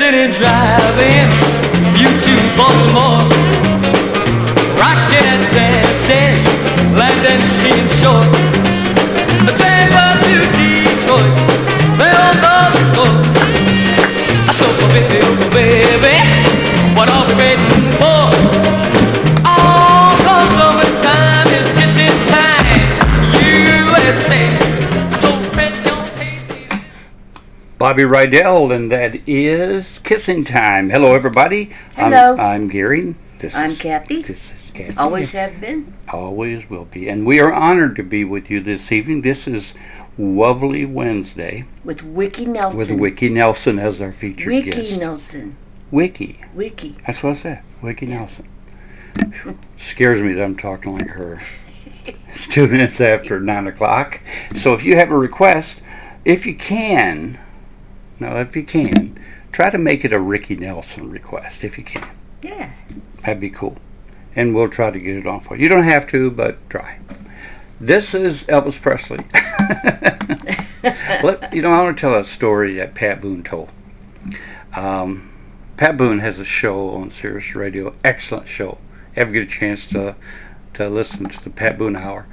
city driving, you to Baltimore, rocking and dancing, landing seems short. The train was to Detroit, fell on the floor. I said, oh baby, what are we waiting for? All comes over time, it's kissing time, USA. Bobby Rydell, and that is Kissing Time. Hello, everybody. Hello. I'm Gary. I'm Kathy. This is Kathy. Always have been. Always will be. And we are honored to be with you this evening. This is Lovely Wednesday. With Wiki Nelson. With Wiki Nelson as our featured guest. Wiki Nelson. Wiki. Wiki. That's what I said. Wiki Nelson. Scares me that I'm talking like her. It's 2 minutes after 9 o'clock. So if you have a request, if you can, try to make it a Ricky Nelson request, if you can. Yeah. That'd be cool. And we'll try to get it on for you. You don't have to, but try. This is Elvis Presley. I want to tell a story that Pat Boone told. Pat Boone has a show on Sirius Radio, excellent show. Ever get a chance to listen to the Pat Boone Hour?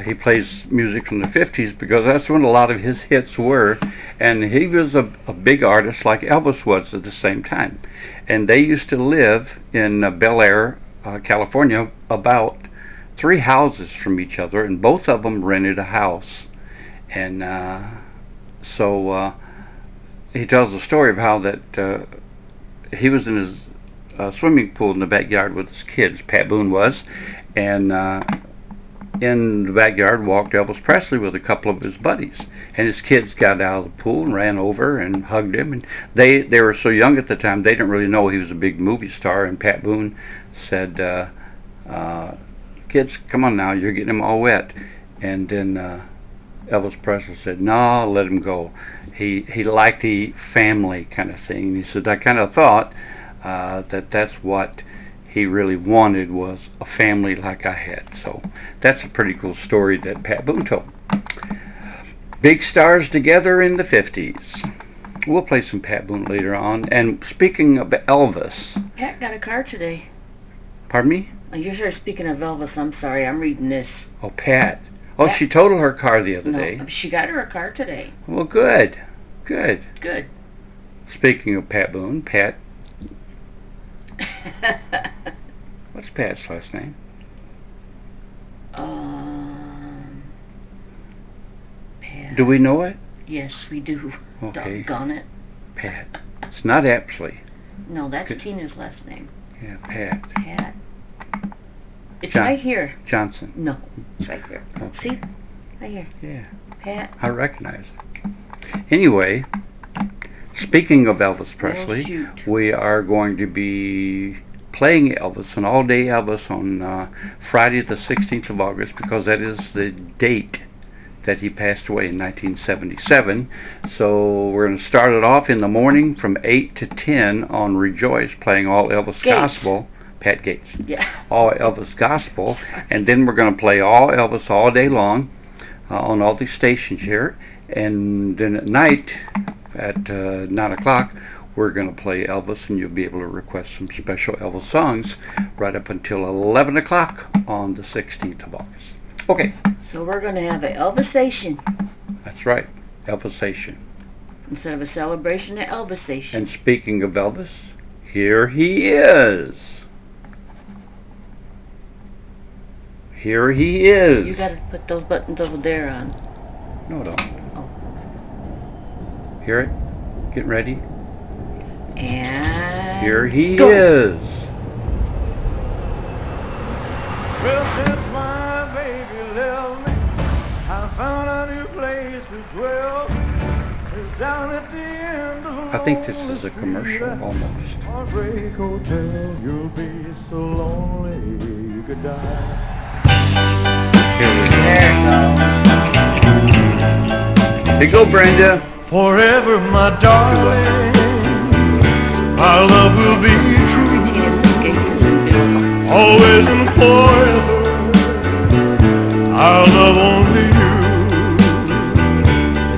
He plays music from the 50s because that's when a lot of his hits were, and he was a big artist like Elvis was at the same time. And they used to live in Bel Air, California, about 3 houses from each other, and both of them rented a house. And so he tells the story of how that he was in his swimming pool in the backyard with his kids, Pat Boone was, and in the backyard walked Elvis Presley with a couple of his buddies, and his kids got out of the pool and ran over and hugged him, and they were so young at the time they didn't really know he was a big movie star. And Pat Boone said, kids, come on now, you're getting them all wet. And then Elvis Presley said, no, let him go. He liked the family kind of thing. He said, I kind of thought that's what he really wanted, was a family like I had. So that's a pretty cool story that Pat Boone told. Big stars together in the 50s. We'll play some Pat Boone later on. And speaking of Elvis... Pat got a car today. Pardon me? Oh, you're sure speaking of Elvis. I'm sorry, I'm reading this. Oh, Pat. Oh, Pat. She totaled her car the other day. She got her a car today. Well, good. Good. Good. Speaking of Pat Boone, Pat... What's Pat's last name? Pat. Do we know it? Yes, we do. Okay. Doggone it. Pat. It's not Apsley. No, that's Tina's last name. Yeah, Pat. Pat. It's right here. Johnson. No, it's right here. Okay. See? Right here. Yeah. Pat. I recognize it. Anyway, speaking of Elvis Presley, we are going to be playing Elvis, an all-day Elvis, on Friday the 16th of August, because that is the date that he passed away in 1977. So we're going to start it off in the morning from 8 to 10 on Rejoice, playing all Elvis Gospel. Pat Gates. Yeah. All Elvis Gospel. And then we're going to play all Elvis all day long on all these stations here. And then at night, at 9 o'clock, we're going to play Elvis, and you'll be able to request some special Elvis songs right up until 11 o'clock on the 16th of August. Okay. So we're going to have an Elvisation. That's right, Elvisation. Instead of a celebration, an Elvisation. And speaking of Elvis, here he is. Here he is. You got to put those buttons over there on. No, don't. Oh. Hear it? Getting ready? And here he go. is. Well, since my baby left me, I found a new place to dwell. It's down at the end of I think this is a commercial almost. Heartbreak Hotel, you'll be so lonely you could die. Here we go. There it goes. Here you go, Brenda. Forever, my darling, our love will be true. Always and forever, our love only you.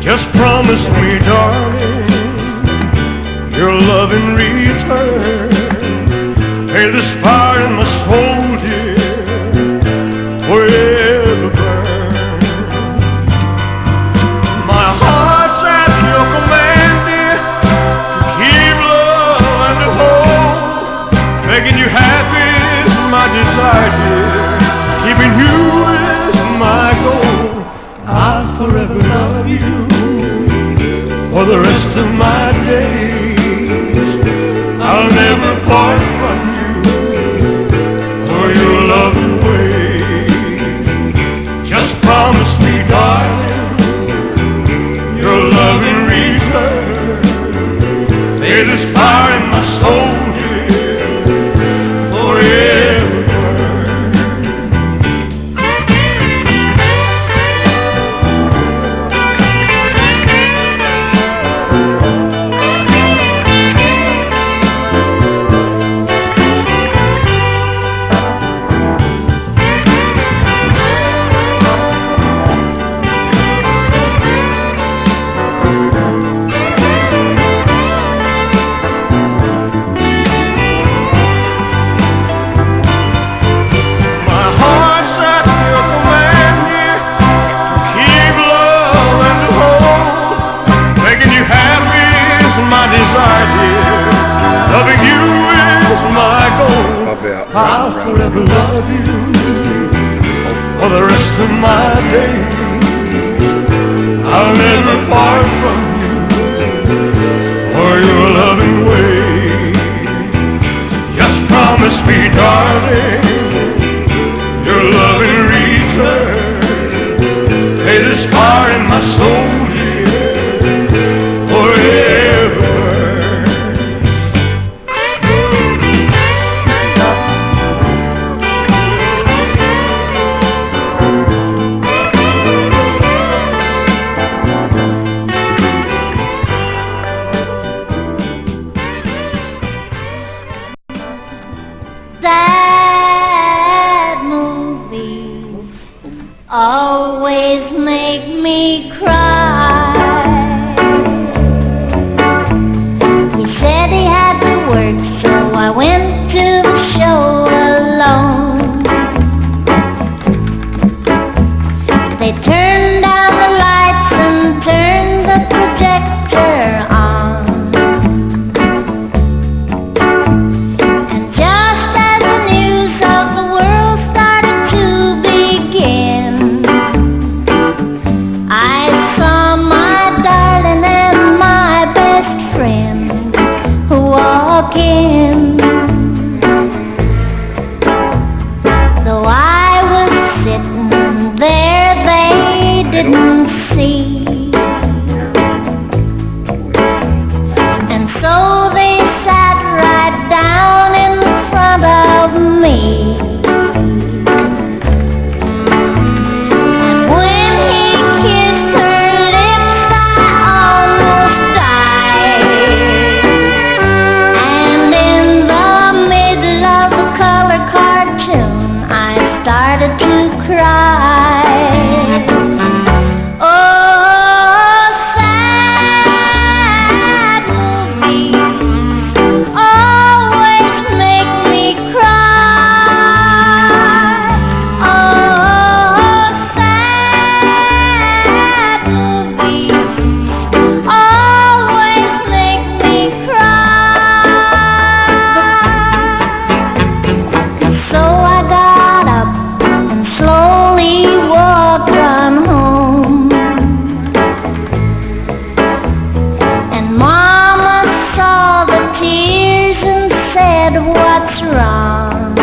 Just promise me, darling, your love in return. May this fire in my soul, dear, forever burn. My heart's at your command, dear, to keep love and to hold. Making you happy is my desire, dear. Keeping you is my goal. I'll forever love you for the rest of my days. I'll never part from you for your loving ways. Just promise me, darling, your love in return. May this fire in my soul, dear, forever I'll forever love you for the rest of my days. I'll never part from you for your loving ways. Just promise me, darling, your love in return. May this fire in my soul, dear, forever. Sad movies always make me cry. He said he had to work, so I went to the show alone. They turned down the lights and turned the projector on. Though I was sitting there, they didn't see. And so they sat right down in front of me. And when he kissed her lips, I almost died. And in the middle of the color cartoon, I started to cry. Oh, sad movies always make me cry. Oh, sad movies always make me cry. So I got up and slowly walked on home. And Mama saw the tears and said, "What's wrong?"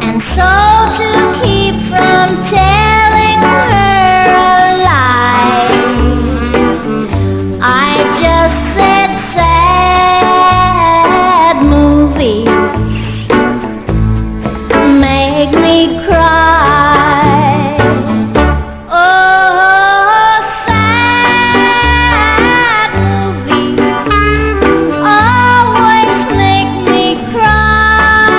And so to keep from telling her a lie, I just said, "Sad movies make me cry." Oh, sad movies always make me cry.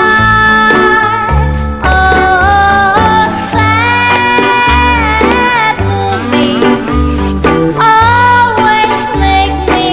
Oh, sad movies always make me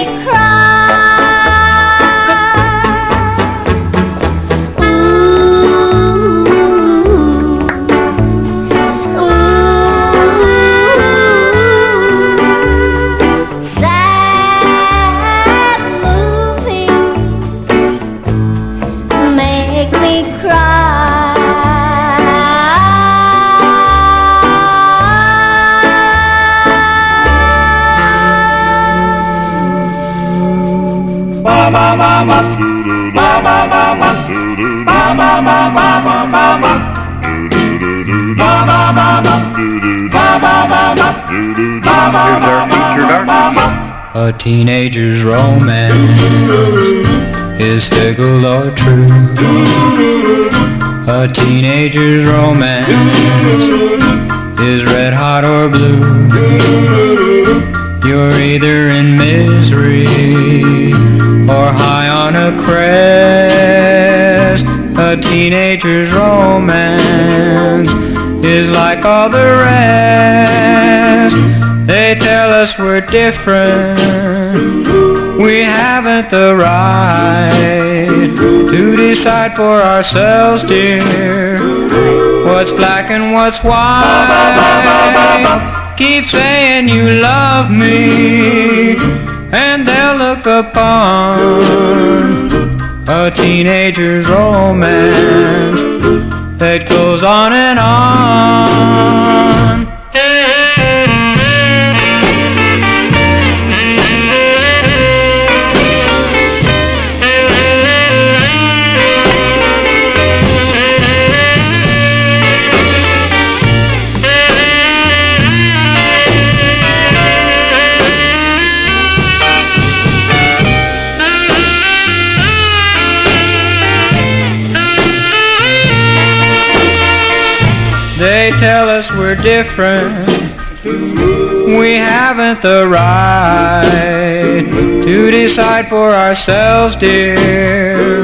A teenager's romance is fickle or true. A teenager's romance is red hot or blue. You're either in misery or high on a crest. A teenager's romance is like all the rest. They tell us we're different. We haven't the right to decide for ourselves, dear, what's black and what's white. Keep saying you love me, and they'll look upon a teenager's romance that goes on and on. They tell us we're different. We haven't the right to decide for ourselves, dear,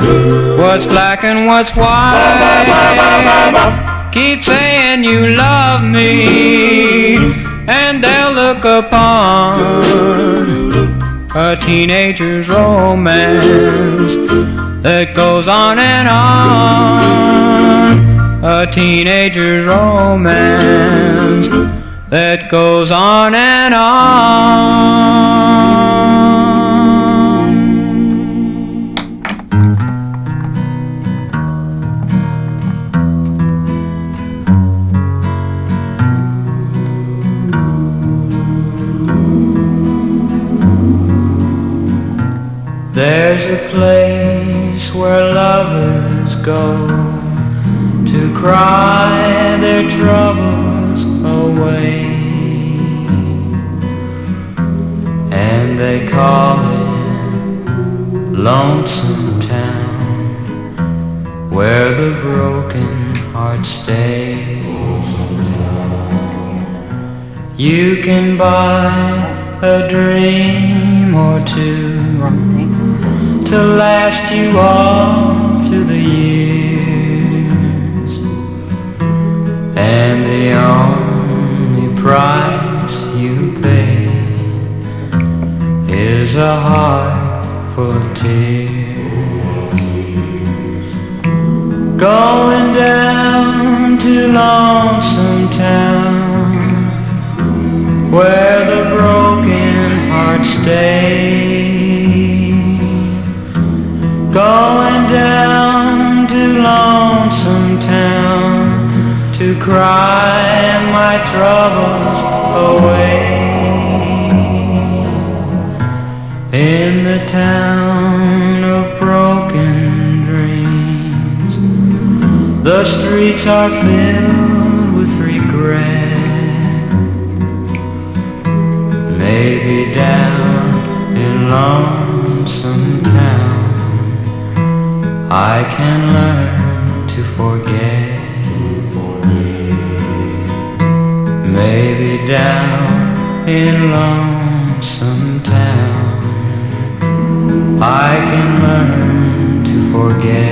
what's black and what's white. Keep saying you love me, and they'll look upon a teenager's romance that goes on and on. A teenager's romance that goes on and on. There's a place where lovers go to cry their troubles away, and they call it Lonesome Town, where the broken hearts stay. You can buy a dream or two to last you all through the years, and the only price you pay is a heart full of tears. Going down to Lonesome Town, where the broken hearts stay. Going down to Lonesome Town to cry my troubles away. In the town of broken dreams, the streets are filled with regret. Maybe down in Lonesome Town I can learn to forget. Maybe down in Lonesome Town I can learn to forget.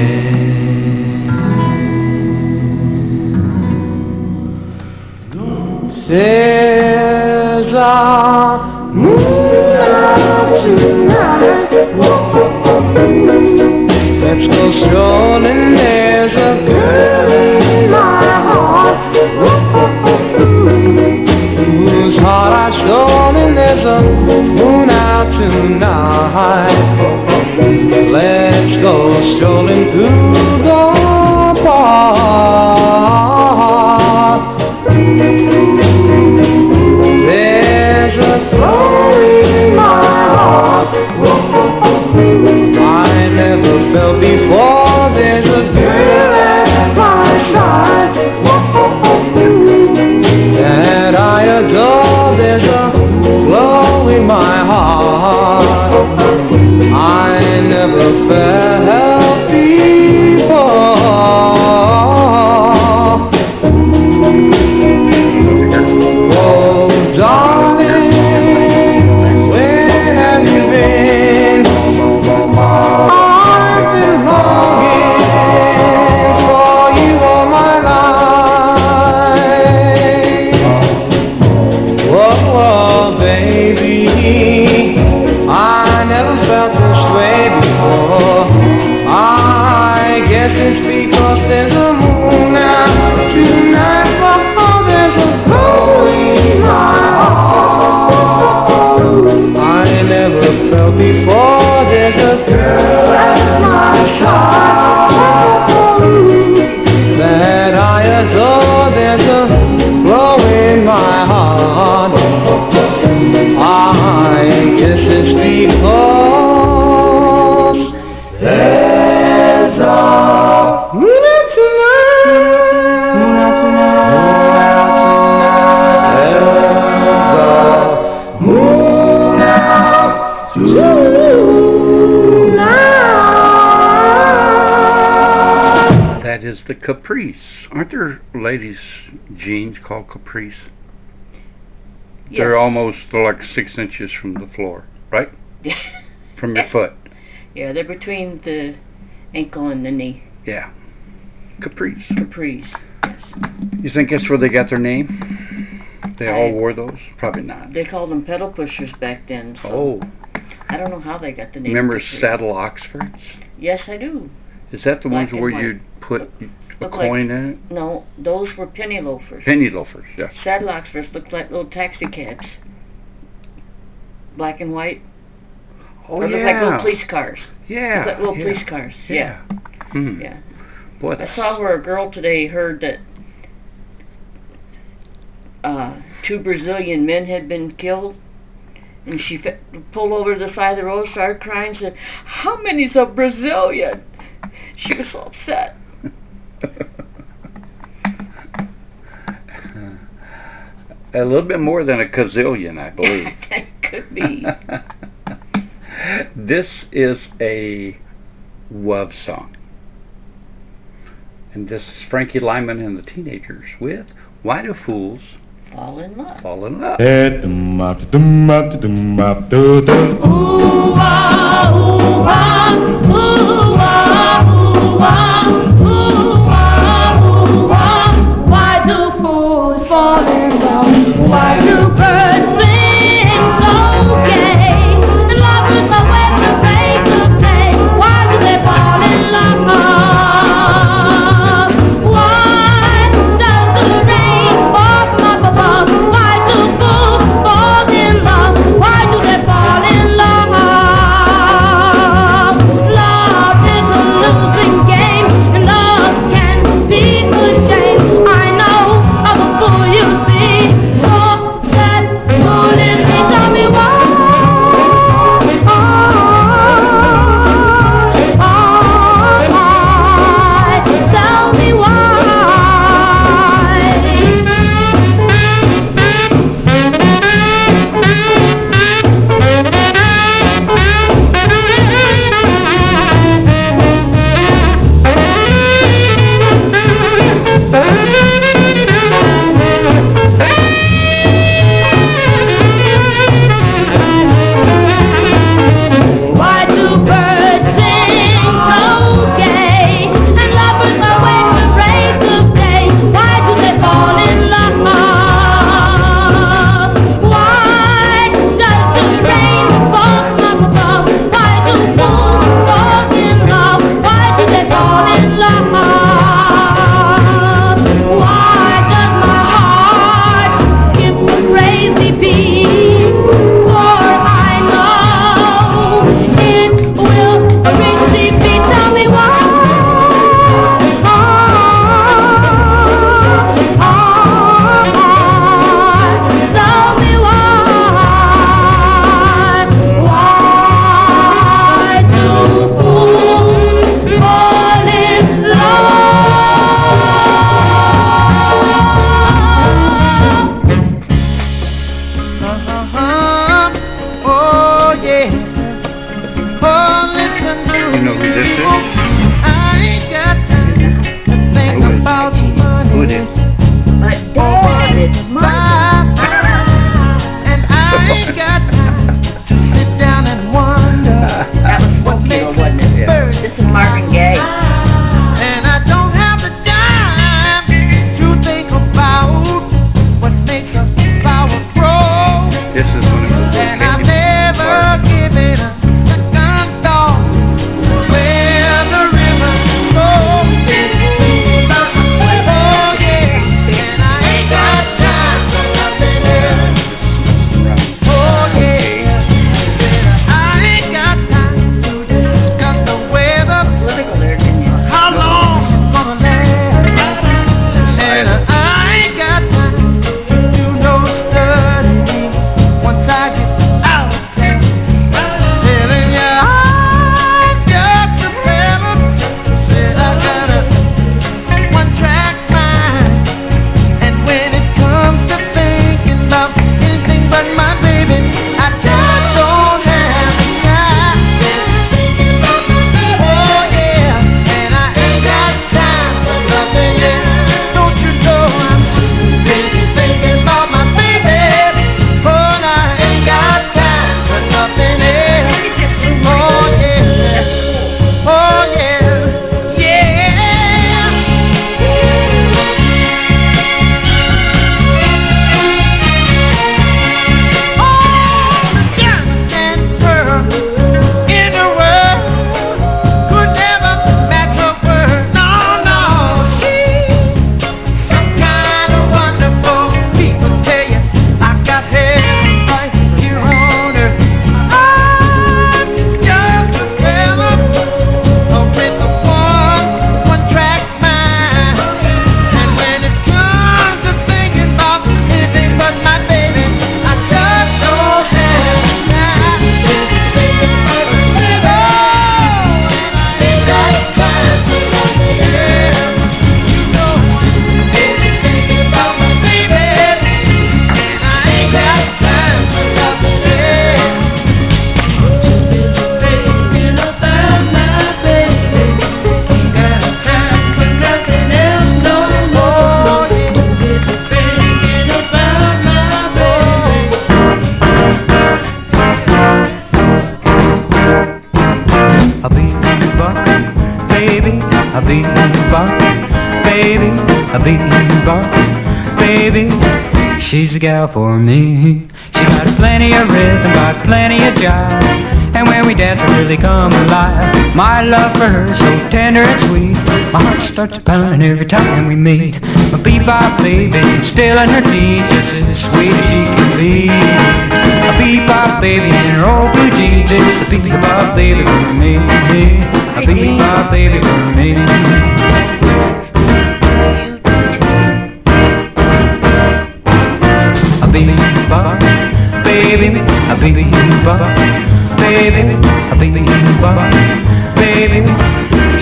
There's a moon out tonight. Let's go strolling. There's a girl in my heart whose heart I've stolen. There's a moon out tonight. Let's go strolling through the park. There's a glory in my heart. I felt before. Oh, darling, where have you been? I've been longing for you all my life. Whoa, whoa, baby, I never felt this way before. I guess it's because there's a moon out tonight. Oh, there's a glow in my heart. I never felt before. There's a girl at my side that I adore. There's a glow in my heart. I guess it's because there's a moon tonight. That is the Caprice. Aren't there ladies' jeans called Caprice? They're almost like 6 inches from the floor, right? From your foot. Yeah, they're between the ankle and the knee. Yeah. Caprice. Capris. You think that's where they got their name? They all wore those? Probably not. They called them pedal pushers back then. So Oh. I don't know how they got the name. Remember Capri. saddle Oxfords? Yes, I do. Is that the Black ones and where white. you'd put a Look like- coin in it? No, those were penny loafers. Penny loafers, yes. Saddle Oxfords looked like little taxi cabs. Black and white. Oh, Or looked like little police cars. Yeah. Looked like little yeah. police cars. Yeah. Hmm. Yeah. Boy, I saw where a girl today heard that 2 Brazilian men had been killed, and she pulled over to the side of the road, started crying, said, "How many's a Brazilian?" She was so upset. A little bit more than a gazillion, I believe. It could be. This is a love song. And this is Frankie Lyman and the Teenagers with Why Do Fools Fall in love. Fall in Love? Why do fools fall in love? Why do birds sing so gay? Love is a way to say to say. Why do they fall in love? Why does the rain fall from up above? Why do fools fall in love? Why do they fall in love? Love is a losing game, and baby, a bebop, baby, she's a gal for me. She got plenty of rhythm, got plenty of jive, and when we dance I really come alive. My love for her so tender and sweet, my heart starts pounding every time we meet. A bebop baby, still in her teeth, just as sweet as she can be. A bebop baby in her old blue jeans, it's a bebop baby for me. A bebop baby for me. A bebop baby, a bebop baby, a bebop baby,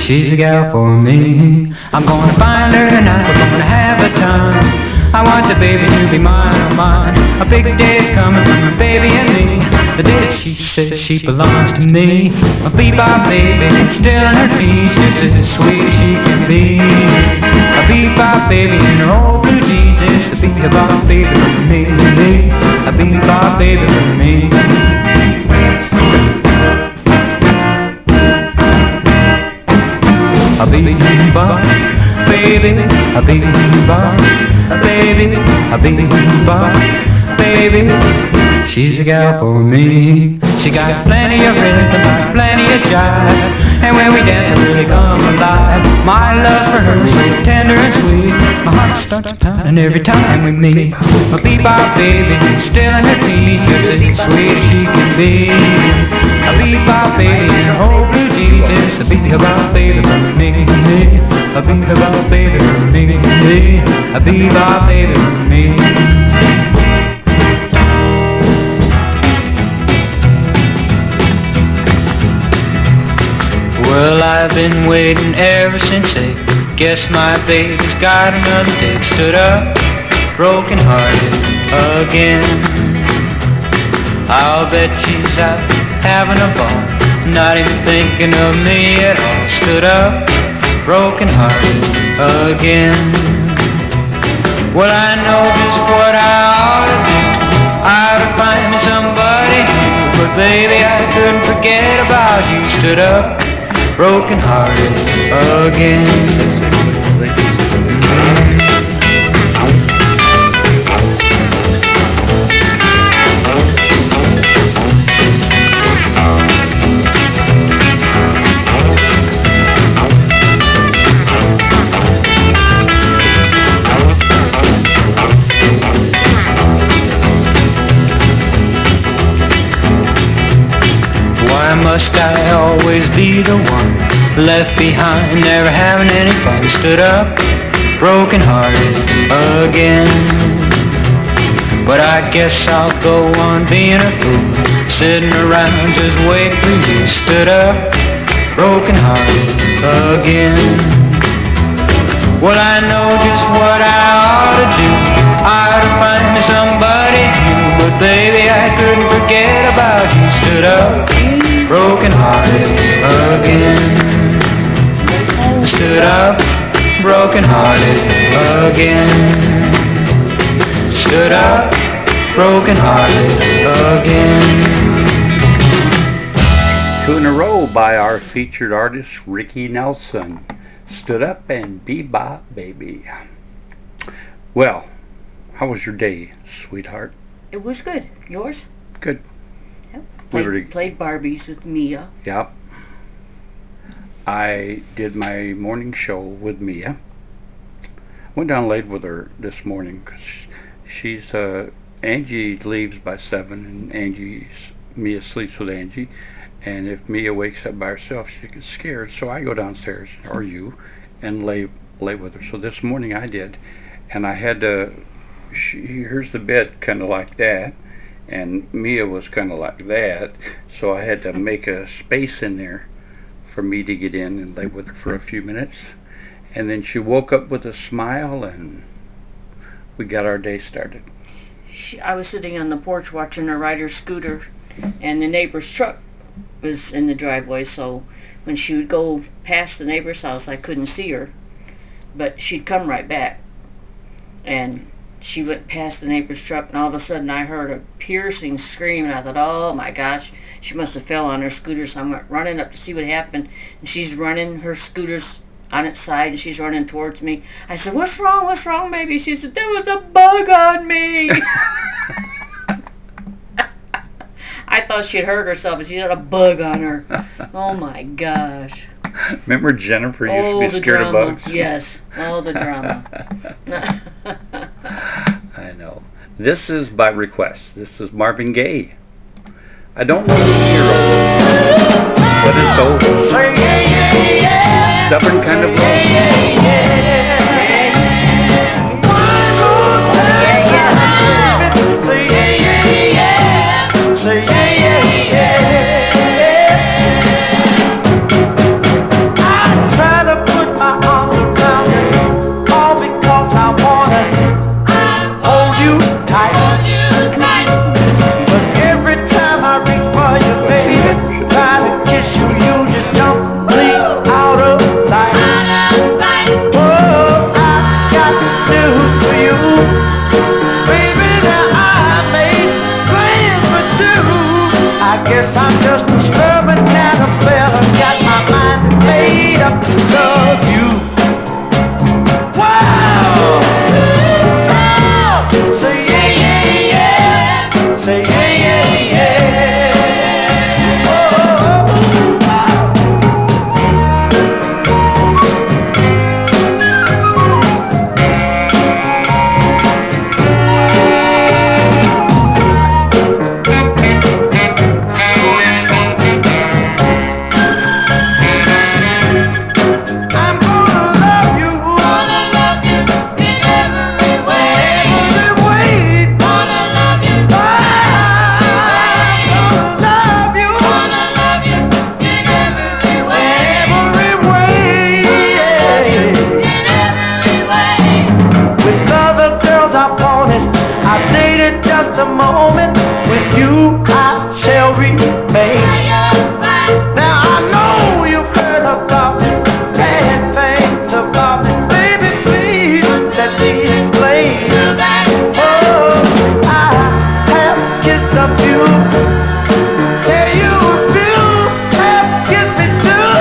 she's a gal for me. I'm gonna find her tonight, we're gonna have a time. I want the baby to be mine, oh mine. A big day's coming for my baby and me, the day that she says she belongs to me. A bebop baby, still on her feet, just as sweet as she can be. A bebop baby in her old blue jeans, it's the bebop baby for me. A bebop baby for me. A bebop baby, a bebop baby, a bebop baby, she's a gal for me. She got plenty of rhythm, got plenty of jive, and when we dance I really come alive. My love for her so tender and sweet, my heart starts pounding every time we meet. A bebop baby, still in her teeth, just as sweet as she can be. A bebop baby in her old blue jeans, it's a bebop baby for me. A bebop baby for me. A bebop baby for me. Well, I've been waiting ever since they guess my baby's got another date. Stood up, broken hearted again. I'll bet she's out having a ball, not even thinking of me at all. Stood up, broken hearted again. Well, I know just what I ought to do. I ought to find me somebody new, but baby, I couldn't forget about you. Stood up, broken hearted again. Why must I always be the one left behind, never having any fun? Stood up, broken hearted again. But I guess I'll go on being a fool, sitting around just waiting for you. Stood up, broken hearted again. Well, I know just what I ought to do. I ought to find me somebody new, but baby, I couldn't forget about you. Stood up, broken hearted again. Stood up, broken hearted again. Stood up, broken hearted again. Two in a row by our featured artist Ricky Nelson. Stood up and bebop baby. Well, how was your day, sweetheart? It was good. Yours? Good. Yep. Liberty. Played Barbies with Mia. Yep. I did my morning show with Mia. Went down late with her this morning because she's Angie leaves by 7, and Mia sleeps with Angie. And if Mia wakes up by herself, she gets scared. So I go downstairs, or you, and lay with her. So this morning I did, and I had to. Here's the bed, kind of like that, and Mia was kind of like that. So I had to make a space in there for me to get in and lay with her for a few minutes. And then she woke up with a smile, and we got our day started. I was sitting on the porch watching her ride her scooter, and the neighbor's truck was in the driveway, so when she would go past the neighbor's house I couldn't see her, but she'd come right back, and she went past the neighbor's truck, and all of a sudden I heard a piercing scream, and I thought, oh my gosh, she must have fell on her scooter. So I went running up to see what happened, and she's running her scooter's on its side, and she's running towards me. I said, "What's wrong? What's wrong, baby?" She said, "There was a bug on me." I thought she'd hurt herself, but she had a bug on her. Oh my gosh. Remember Jennifer used Oh, to the be scared drama. of bugs? Yes. Oh, the drama. I know. This is by request. This is Marvin Gaye. I don't know the hero, but it's old. Stubborn kind of love. I'm just a stubborn kind of fella, got my mind made up to love you. Wow! Say yeah, yeah, yeah. Say yeah, yeah, yeah. Oh, just a moment with you I shall remain. Now I know you've heard about me, bad things about me. Baby, please let me explain. Oh, I have kissed a few. Yeah, you still have kissed me too.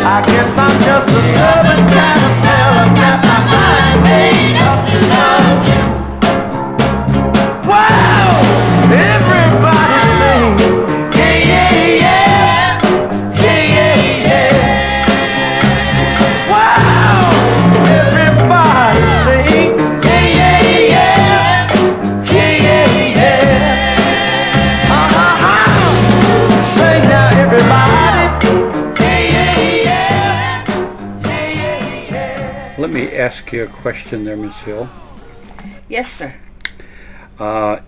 I guess I'm just a stubborn kind of fella, got my mind made up to love you. Wow! Everybody sing, yeah, yeah, yeah, yeah, yeah, yeah. Wow! Everybody sing, yeah, yeah, yeah, yeah, yeah, yeah. Sing now, everybody. Yeah, yeah, yeah, yeah, yeah, yeah. Let me ask you a question there, Miss Hill. Yes, sir.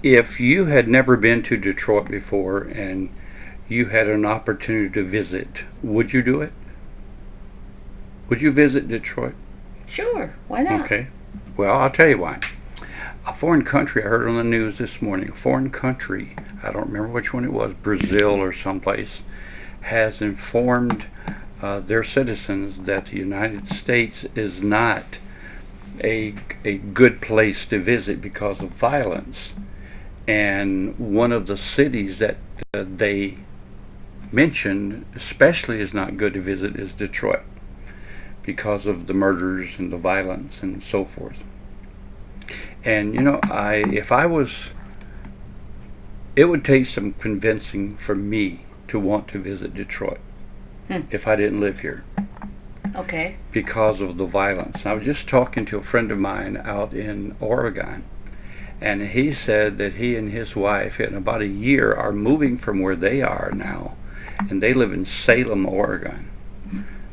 If you had never been to Detroit before and you had an opportunity to visit, would you do it? Would you visit Detroit? Sure, why not? Okay. Well, I'll tell you why. A foreign country, I heard on the news this morning, a foreign country, I don't remember which one it was, Brazil or someplace, has informed their citizens that the United States is not a good place to visit because of violence. And one of the cities that they mentioned especially is not good to visit is Detroit because of the murders and the violence and so forth. And you know, it would take some convincing for me to want to visit Detroit if I didn't live here. Okay. Because of the violence. I was just talking to a friend of mine out in Oregon, and he said that he and his wife in about a year are moving from where they are now, and they live in Salem, Oregon.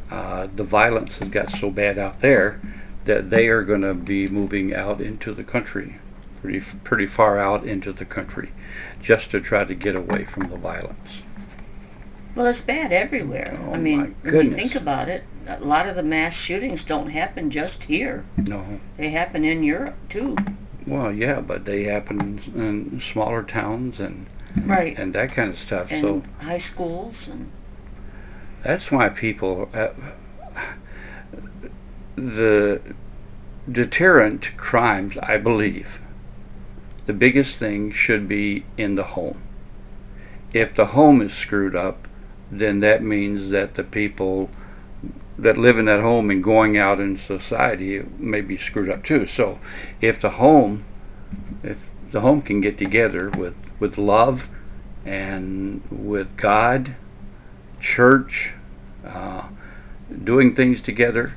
The violence has got so bad out there that they are going to be moving out into the country, pretty far out into the country, just to try to get away from the violence. Well, it's bad everywhere. Oh, I mean, my when you goodness. think about it, a lot of the mass shootings don't happen just here. No. They happen in Europe, too. Well, yeah, but they happen in smaller towns and Right. and that kind of stuff. And So high schools and... that's why people, the deterrent crimes, I believe, the biggest thing should be in the home. If the home is screwed up, then that means that the people that live in that home and going out in society may be screwed up too. So if the home can get together with love and with God, church, doing things together,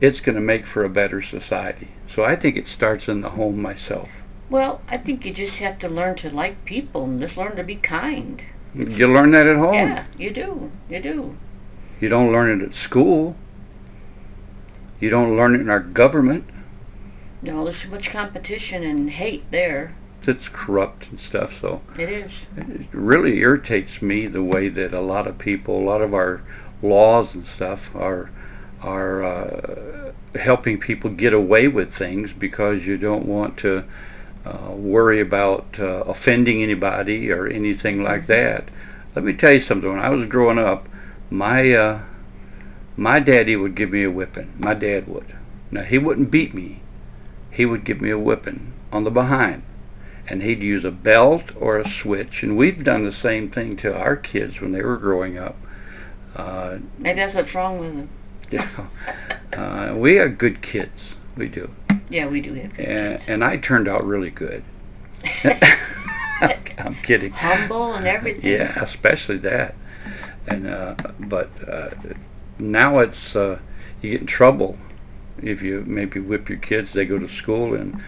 it's going to make for a better society. So I think it starts in the home myself. Well, I think you just have to learn to like people and just learn to be kind. You learn that at home. Yeah, you do. You do. You don't learn it at school. You don't learn it in our government. No, there's so much competition and hate there. It's corrupt and stuff, so It is. it really irritates me the way that a lot of people, a lot of our laws and stuff are helping people get away with things because you don't want to worry about offending anybody or anything like that. Let me tell you something. When I was growing up, my daddy would give me a whipping. My dad would. Now, he wouldn't beat me. He would give me a whipping on the behind. And he'd use a belt or a switch. And we've done the same thing to our kids when they were growing up. Maybe that's what's wrong with them. We are good kids. We do. Yeah, we do have good kids. And I turned out really good. I'm kidding. Humble and everything. Yeah, especially that. And but now it's you get in trouble if you maybe whip your kids. They go to school and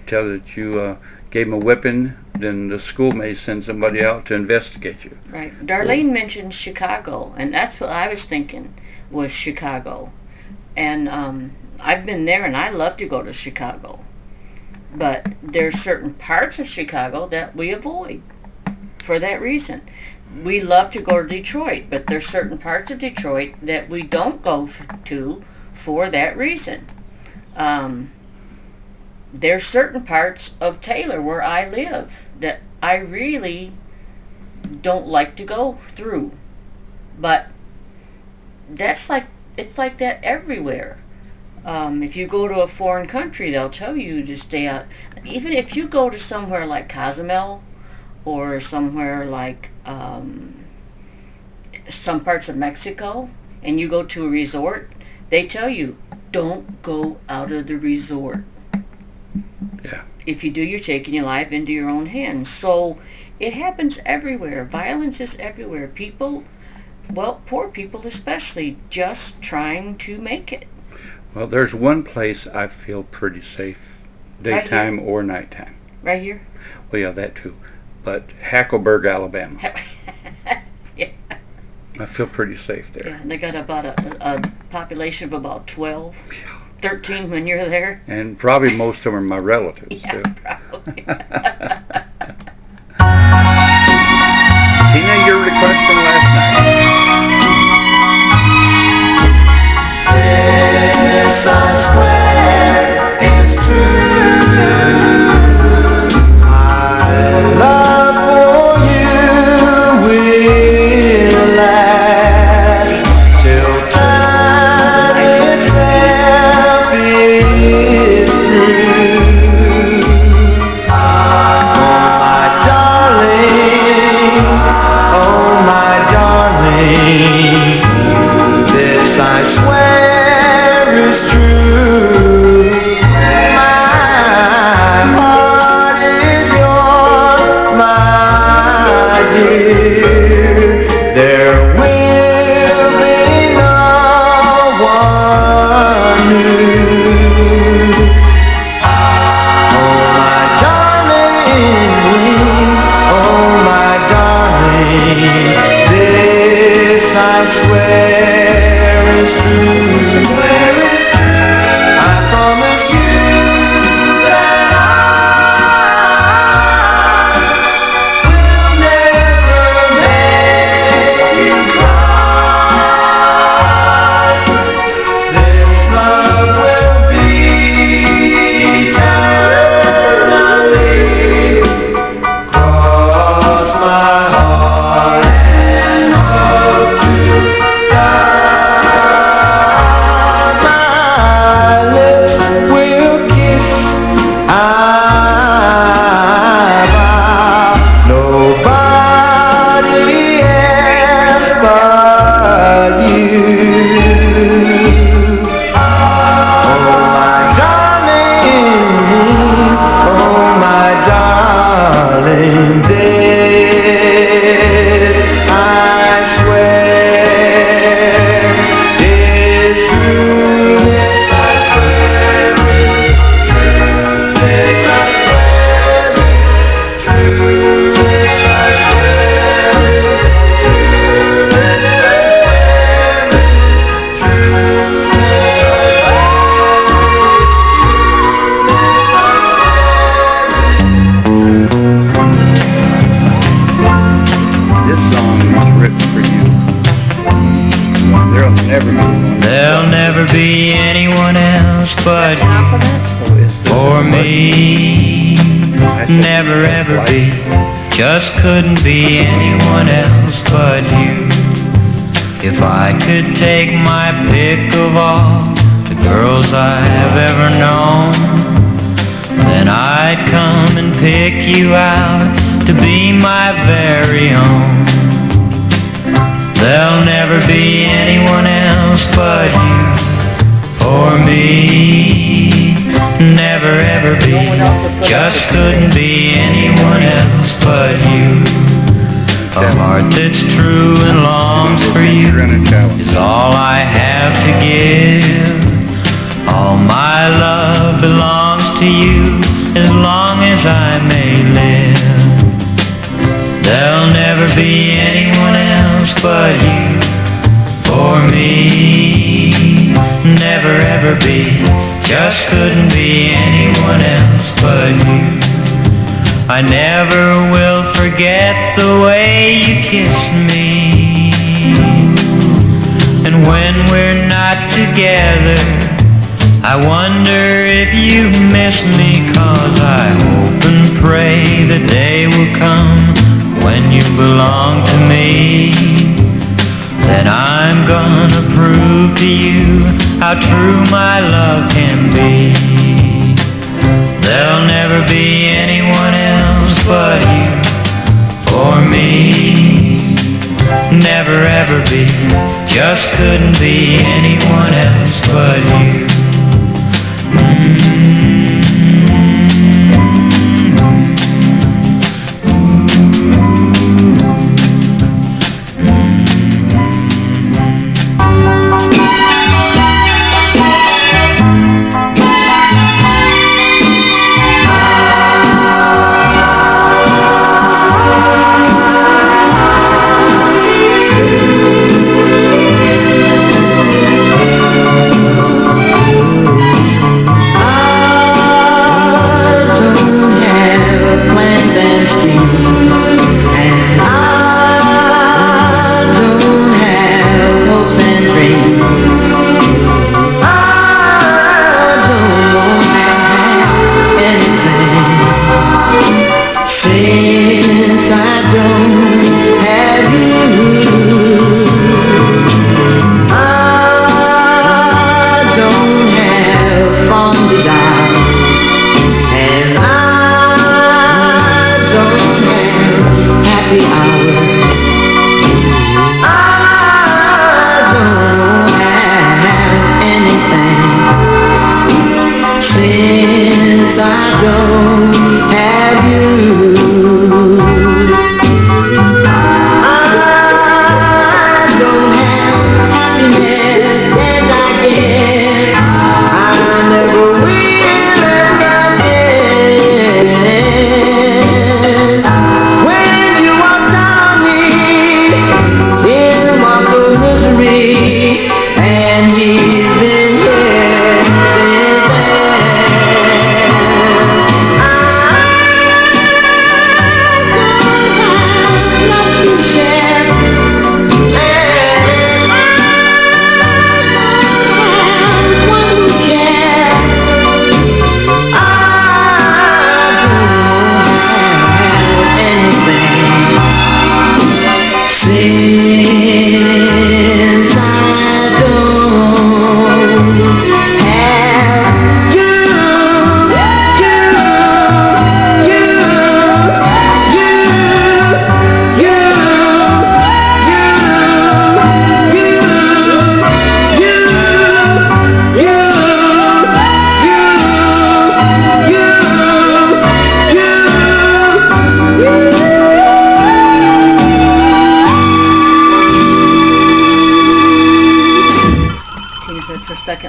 tell that you gave them a whipping. Then the school may send somebody out to investigate you. Right. Darlene mentioned Chicago, and that's what I was thinking was Chicago. And I've been there, and I love to go to Chicago. But there's certain parts of Chicago that we avoid for that reason. We love to go to Detroit, but there's certain parts of Detroit that we don't go to for that reason. There's certain parts of Taylor where I live that I really don't like to go through. But it's like that everywhere. If you go to a foreign country, they'll tell you to stay out. Even if you go to somewhere like Cozumel or somewhere like some parts of Mexico, and you go to a resort, they tell you, don't go out of the resort. Yeah. If you do, you're taking your life into your own hands. So it happens everywhere. Violence is everywhere. People, well, poor people especially, just trying to make it. Well, there's one place I feel pretty safe, daytime or nighttime. Right here? Well, yeah, that too. But Hackleburg, Alabama. Yeah. I feel pretty safe there. Yeah, and they got about a population of about 12, 13 when you're there. And probably most of them are my relatives, Yeah, too. probably. Tina, your request from last night. Yes, I swear it's true. My love for you will last till time itself is through. Oh my darling, this I swear is true. me, never ever be. Just couldn't be anyone else but you. If I could take my pick of all the girls I have ever known, then I'd come and pick you out to be my very own. There'll never be anyone else but you for me, never ever be. Just couldn't be anyone else but you. A heart that's true and longs for you is all I have to give. All my love belongs to you as long as I may live. There'll never be anyone else but you for me, never ever be. Just couldn't be anyone else but you. I never will forget the way you kissed me. And when we're not together, I wonder if you miss me, 'cause I hope and pray the day will come when you belong to me. Then I'm gonna prove to you how true my love can be. There'll never be anyone else but you for me, never ever be. Just couldn't be anyone else but you.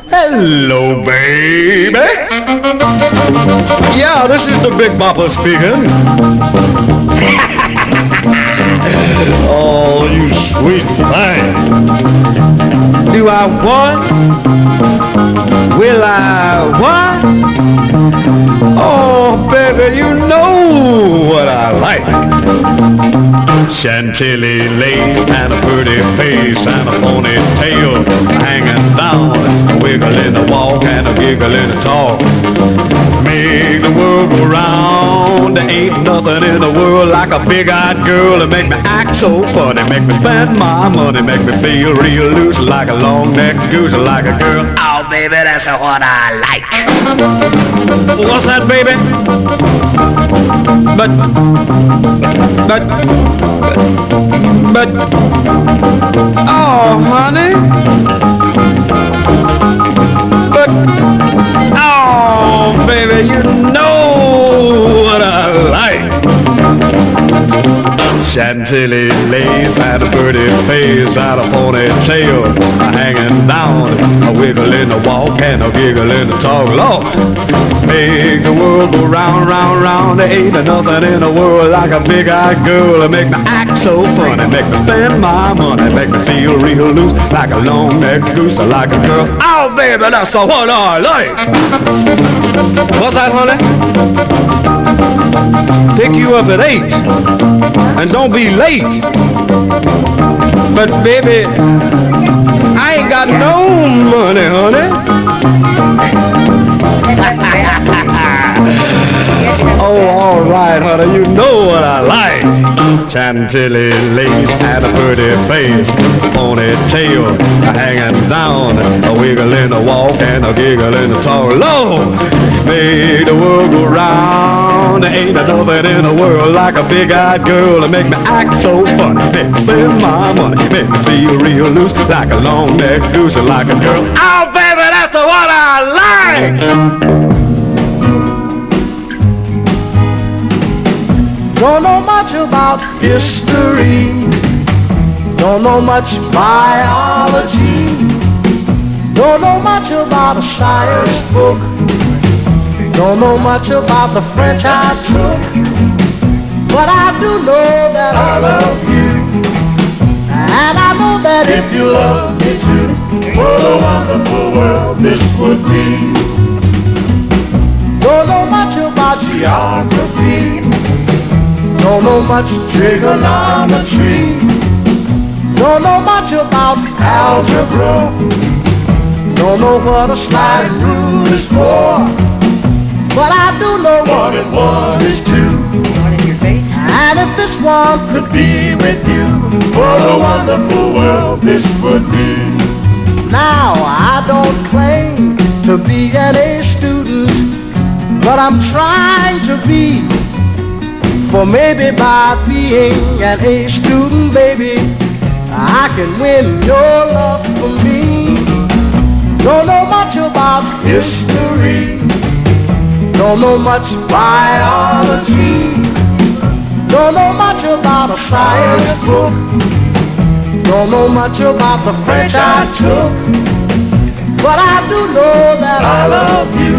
Hello, baby. Yeah, this is the Big Bopper speaking. Oh, you sweet thing. Do I want? Will I what? Oh, baby, you know what I like. Chantilly lace and a pretty face and a ponytail hanging down, wiggling the walk and a giggle in the talk. Make the world go round. There ain't nothing in the world like a big-eyed girl to make me act so funny, make me spend my money, make me feel real loose like a long-necked goose, like a girl. Oh, baby, that's what I like. What's that, baby? But, oh, honey. But, oh, baby, you know what I like. Chantilly lace and a pretty face and a ponytail hanging down, a wiggle in the walk and a giggle in the talk. Lord, make the world go round, round, round. There ain't nothing in the world like a big-eyed girl to make me act so funny, make me spend my money, make me feel real loose like a long-necked goose, like a girl. Oh, baby, that's what I like. What's that, honey? Pick you up at 8, and don't be late. But baby, I ain't got no money, honey. Oh, all right, honey, you know what I like. Chantilly lace and a pretty face, ponytail hanging down, a wiggle in the walk and a giggle in the talk. Lord, make the world go round. There ain't nothing in the world like a big-eyed girl to make me act so funny, make me spend my money, make me feel real loose like a long-necked goose, like a girl. Oh, baby, that's what I like. Don't know much about history, don't know much biology, don't know much about a science book, don't know much about the French I took, but I do know that I love you, and I know that if you love me too, what a wonderful world this would be. Don't know much about geography, don't know much trigonometry, don't know much about algebra, don't know what a slide rule is for, but I do know 1 and 1 is 2. And if this one could be with you, what a wonderful world this would be. Now I don't claim to be an A student, but I'm trying to be. For maybe by being an A student, baby, I can win your love for me. Don't know much about history, don't know much biology, don't know much about a science book, don't know much about the French I took, but I do know that I love you,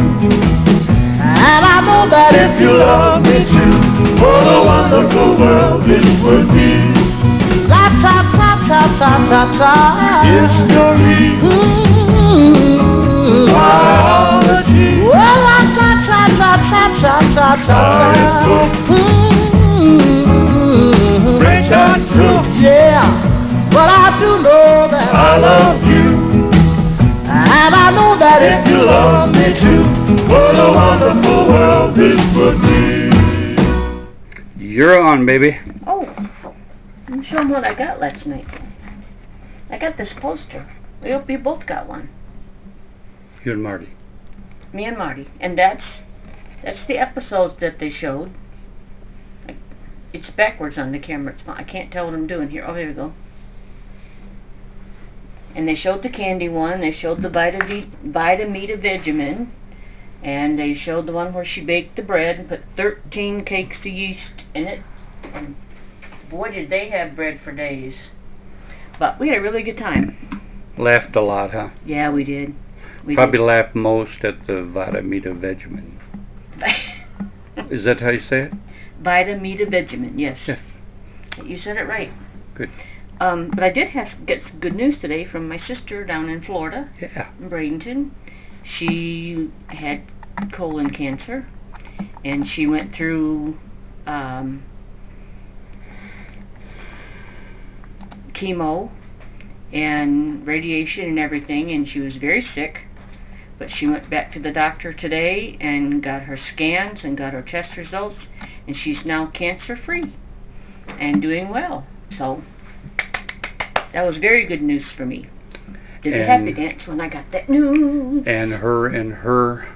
and I know that if you love me too, what a wonderful world this would be. La ta ta ta ta ta ta. History. Biology. Well, la ta ta ta ta ta ta ta. French I took. Yeah, but I do know that I love you, and I know that if you love me too, what a wonderful world this would be. You're on, baby. Oh, I'm showing what I got last night. I got this poster. We hope you both got one. You and Marty. Me and Marty. And that's the episodes that they showed. It's backwards on the camera. I can't tell what I'm doing here. Oh, here we go. And they showed the candy one. They showed the Vita Vegemin. And they showed the one where she baked the bread and put 13 cakes of yeast in it. And boy, did they have bread for days. But we had a really good time. Laughed a lot, huh? Yeah, we did. Probably laughed most at the Vita Vegemin. Is that how you say it? Vita Vegemin, yes. Yeah. You said it right. Good. But I did get some good news today from my sister down in Florida. Yeah. In Bradenton. She had colon cancer, and she went through chemo and radiation and everything, and she was very sick. But she went back to the doctor today and got her scans and got her test results, and she's now cancer-free and doing well. So that was very good news for me. Did a happy dance when I got that news. And her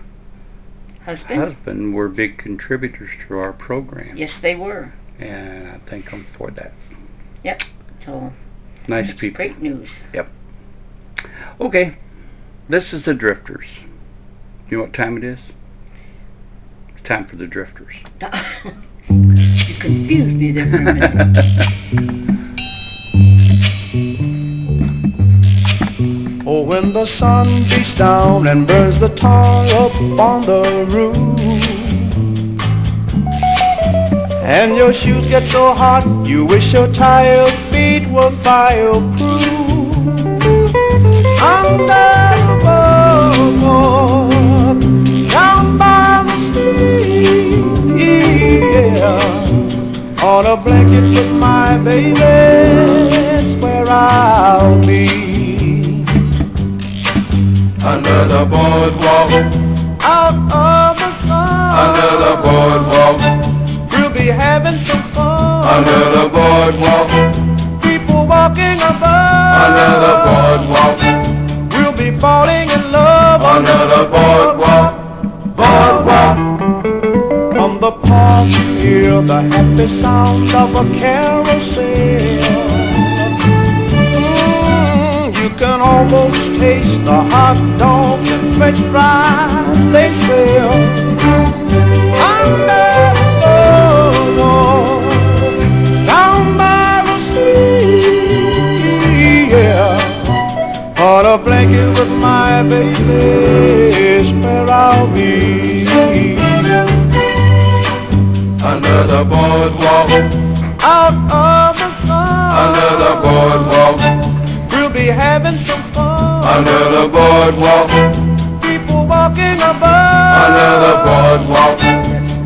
husband were big contributors to our program. Yes, they were. And I thank them for that. Yep. So nice people. Great news. Yep. Okay. This is the Drifters. You know what time it is? It's time for the Drifters. You confused me there for a minute. Oh, when the sun beats down and burns the tar up on the roof, and your shoes get so hot you wish your tired feet were fireproof. Under the boardwalk, down by the street, yeah, on a blanket with my baby, that's where I'll be. Under the boardwalk, Out of the sun, under the boardwalk, we'll be having some fun. under the boardwalk, People walking above, under the boardwalk, we'll be falling in love. under the boardwalk, boardwalk. From the park you hear the happy sounds of a carousel. You can almost taste the hot dogs and french fries they sell. Under the boardwalk, down by the sea, yeah, on a blanket with my baby is where I'll be. Under the boardwalk, Out of the sun, under the boardwalk, we'll be having some fun. under the boardwalk, People walking above, under the boardwalk,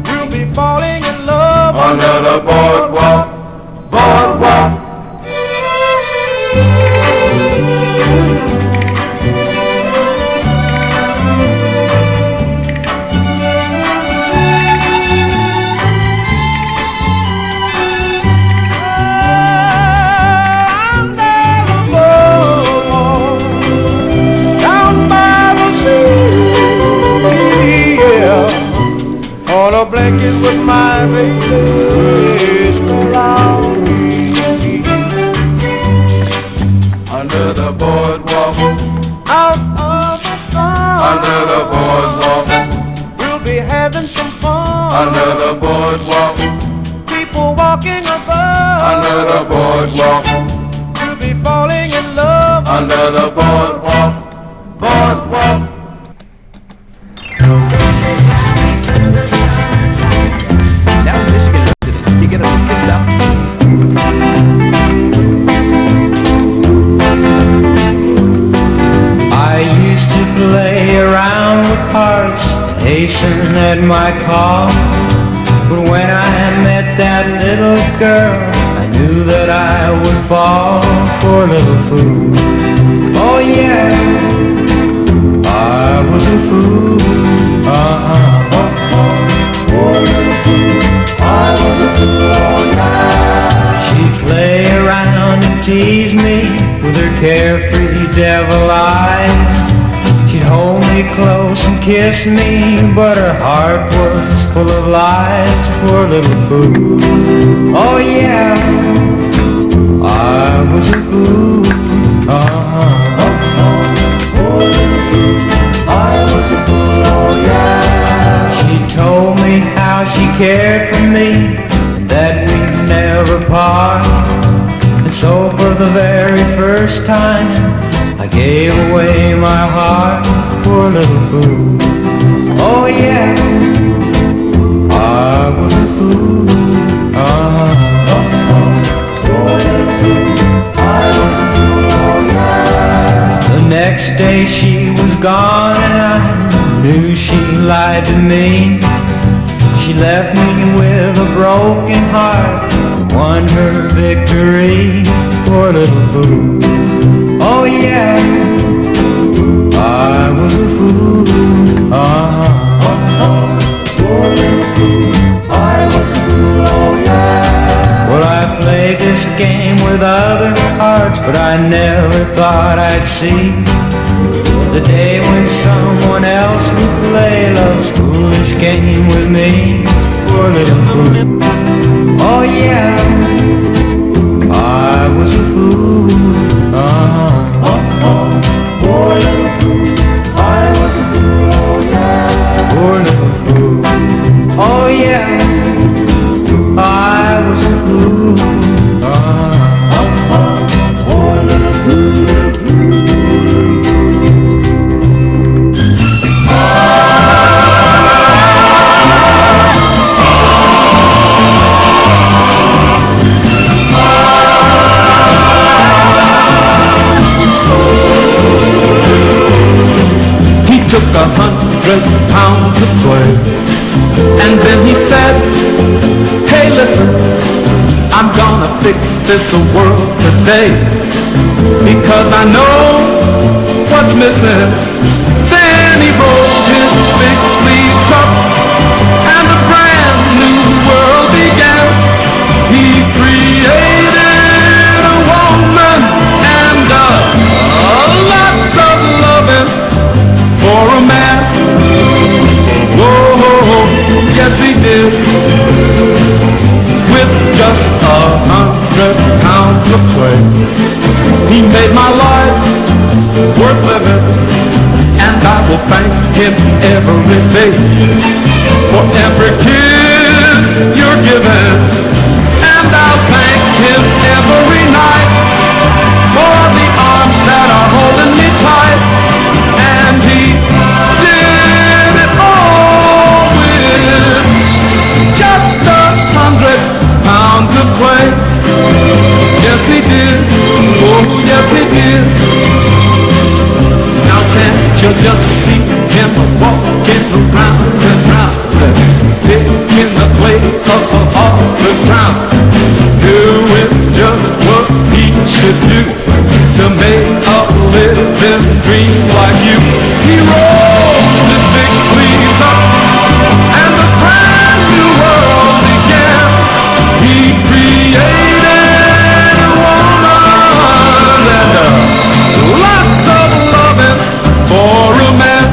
we'll be falling in love. under the boardwalk, boardwalk. On a blanket with my baby is where I'll be. Under the boardwalk, Out of the sun, under the boardwalk, we'll be having some fun. under the boardwalk, People walking above, under the boardwalk, we'll be falling in love. under the boardwalk, boardwalk. Now Michigan residents, you get a picked up. I used to play around with hearts, hasten at my call. But when I met that little girl, I knew that I would fall for a little fool. Oh yeah, I was a fool. I was a fool, oh yeah. She'd play around and tease me with her carefree devil eyes. She'd hold me close and kiss me, but her heart was full of lies. Poor little fool. Oh yeah, I was a fool. Poor little fool. I was a fool. Oh yeah. She told me how she cared for me, and that we'd never part. And so for the very first time, I gave away my heart. Poor little fool. Oh yeah, I was a fool. Poor little fool. I was a fool. Oh yeah. The next day she was gone, and I knew she lied to me. She left me with a broken heart, won her victory. poor little fool. Oh yeah, I was a fool. Poor little fool, I was a fool, oh yeah. Well, I played this game with other hearts, but I never thought I'd see the day when someone else would play love's foolish game with me. Poor little fool. Oh yeah, I was a fool. Poor little fool, I was a fool, oh yeah. Poor little fool. Oh yeah, I was a fool. Poor little fool. He took 100 pounds of clay, and then he said, hey listen, I'm gonna fix this world today, because I know what's missing. Then he rolled his big sleeves up, and a brand new world began. He created a woman and lots of loving for a man. Whoa, yes he did. With just 100 pounds of clay, he made my life worth living, and I will thank him every day for every kiss you're giving, and I'll thank him every night for the arms that are holding me tight. And he did it all with just 100 pounds of clay. Yes he did, oh yes he did. Now can't you just see him walking around and round, picking the place up all the ground, doing just what he should do to make a living dream like you. He rolled his big sleeves up, and a brand new world began. He created a woman and lots of loving for a man.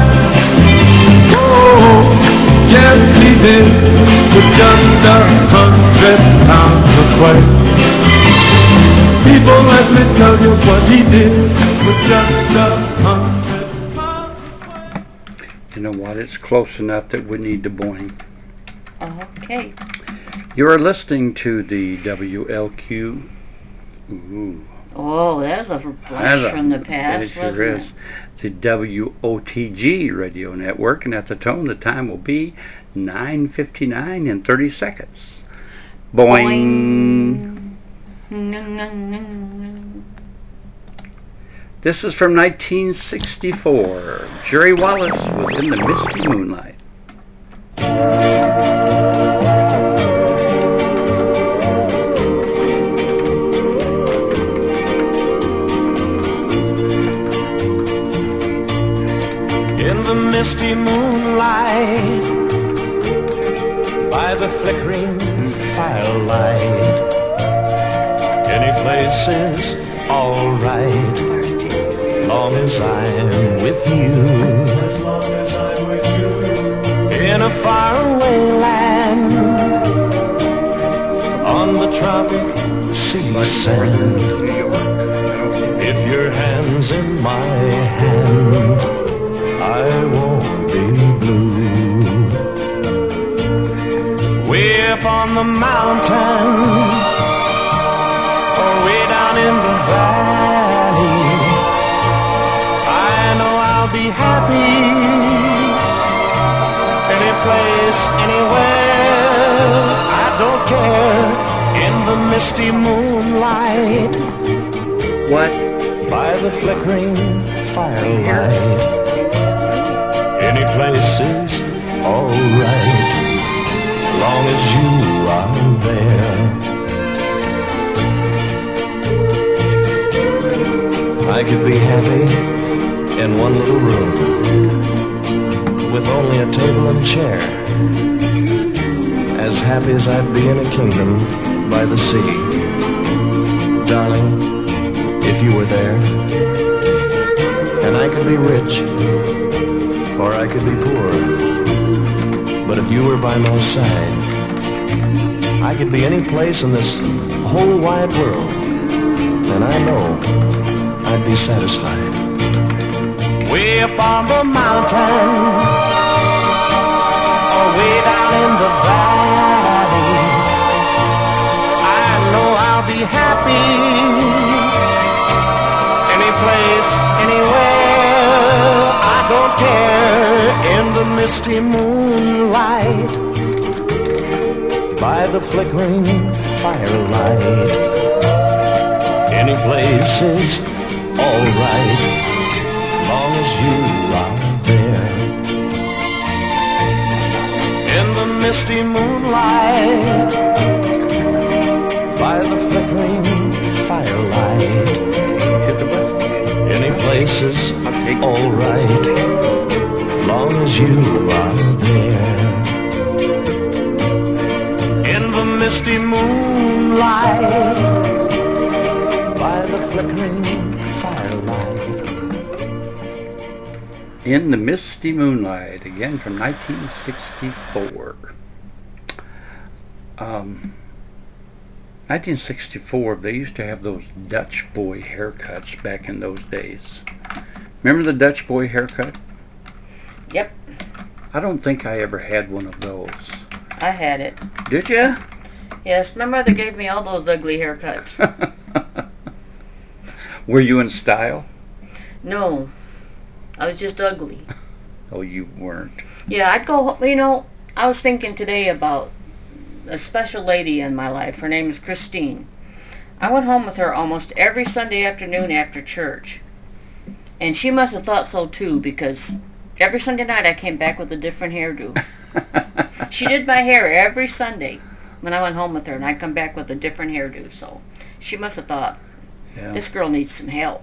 Oh, yes he did, with just 100 pounds of clay. People, let me tell you what he did with just 100 pounds of clay. You know what? It's close enough that we need to boing. Okay. You are listening to the WLQ. Ooh. Oh, that's a flash from the past, It sure is. The WOTG radio network, and at the tone, the time will be 9:59 in 30 seconds. Boing. This is from 1964. Jerry Wallace was in the misty moonlight. In the misty moonlight, by the flickering firelight, any place is alright, long as I'm with you. As long as I'm with you. In a faraway land, on the tropic sea sand, if your hand's in my hand, I won't be blue. Way up on the mountain, or way down in the valley, I know I'll be happy. Any place, anywhere, I don't care. In the misty moonlight, What? by the flickering firelight, any place is alright, long as you are there. could be happy in one little room with only a table and chair, as happy as I'd be in a kingdom by the sea. Darling, if you were there, and I could be rich, or I could be poor, but if you were by my side, I could be any place in this whole wide world, and I know I'd be satisfied. Way up on the mountain, or way down in the valley, I know I'll be happy. Any place, anywhere, I don't care. In the misty moonlight, by the flickering firelight, any place is alright, long as you are there. In the misty moonlight, by the flickering firelight, any place is alright, long as you are there. In the misty moonlight, by the flickering firelight. In the Misty Moonlight, again from 1964. 1964, they used to have those Dutch boy haircuts back in those days. Remember the Dutch boy haircut? Yep, I don't think I ever had one of those. I had it. Did you? Yes, my mother gave me all those ugly haircuts. Were you in style? No, I was just ugly. Oh, you weren't. Yeah, I'd go, you know, I was thinking today about a special lady in my life. Her name is Christine. I went home with her almost every Sunday afternoon after church. And she must have thought so too, because every Sunday night I came back with a different hairdo. She did my hair every Sunday when I went home with her, and I'd come back with a different hairdo. So she must have thought, this girl needs some help.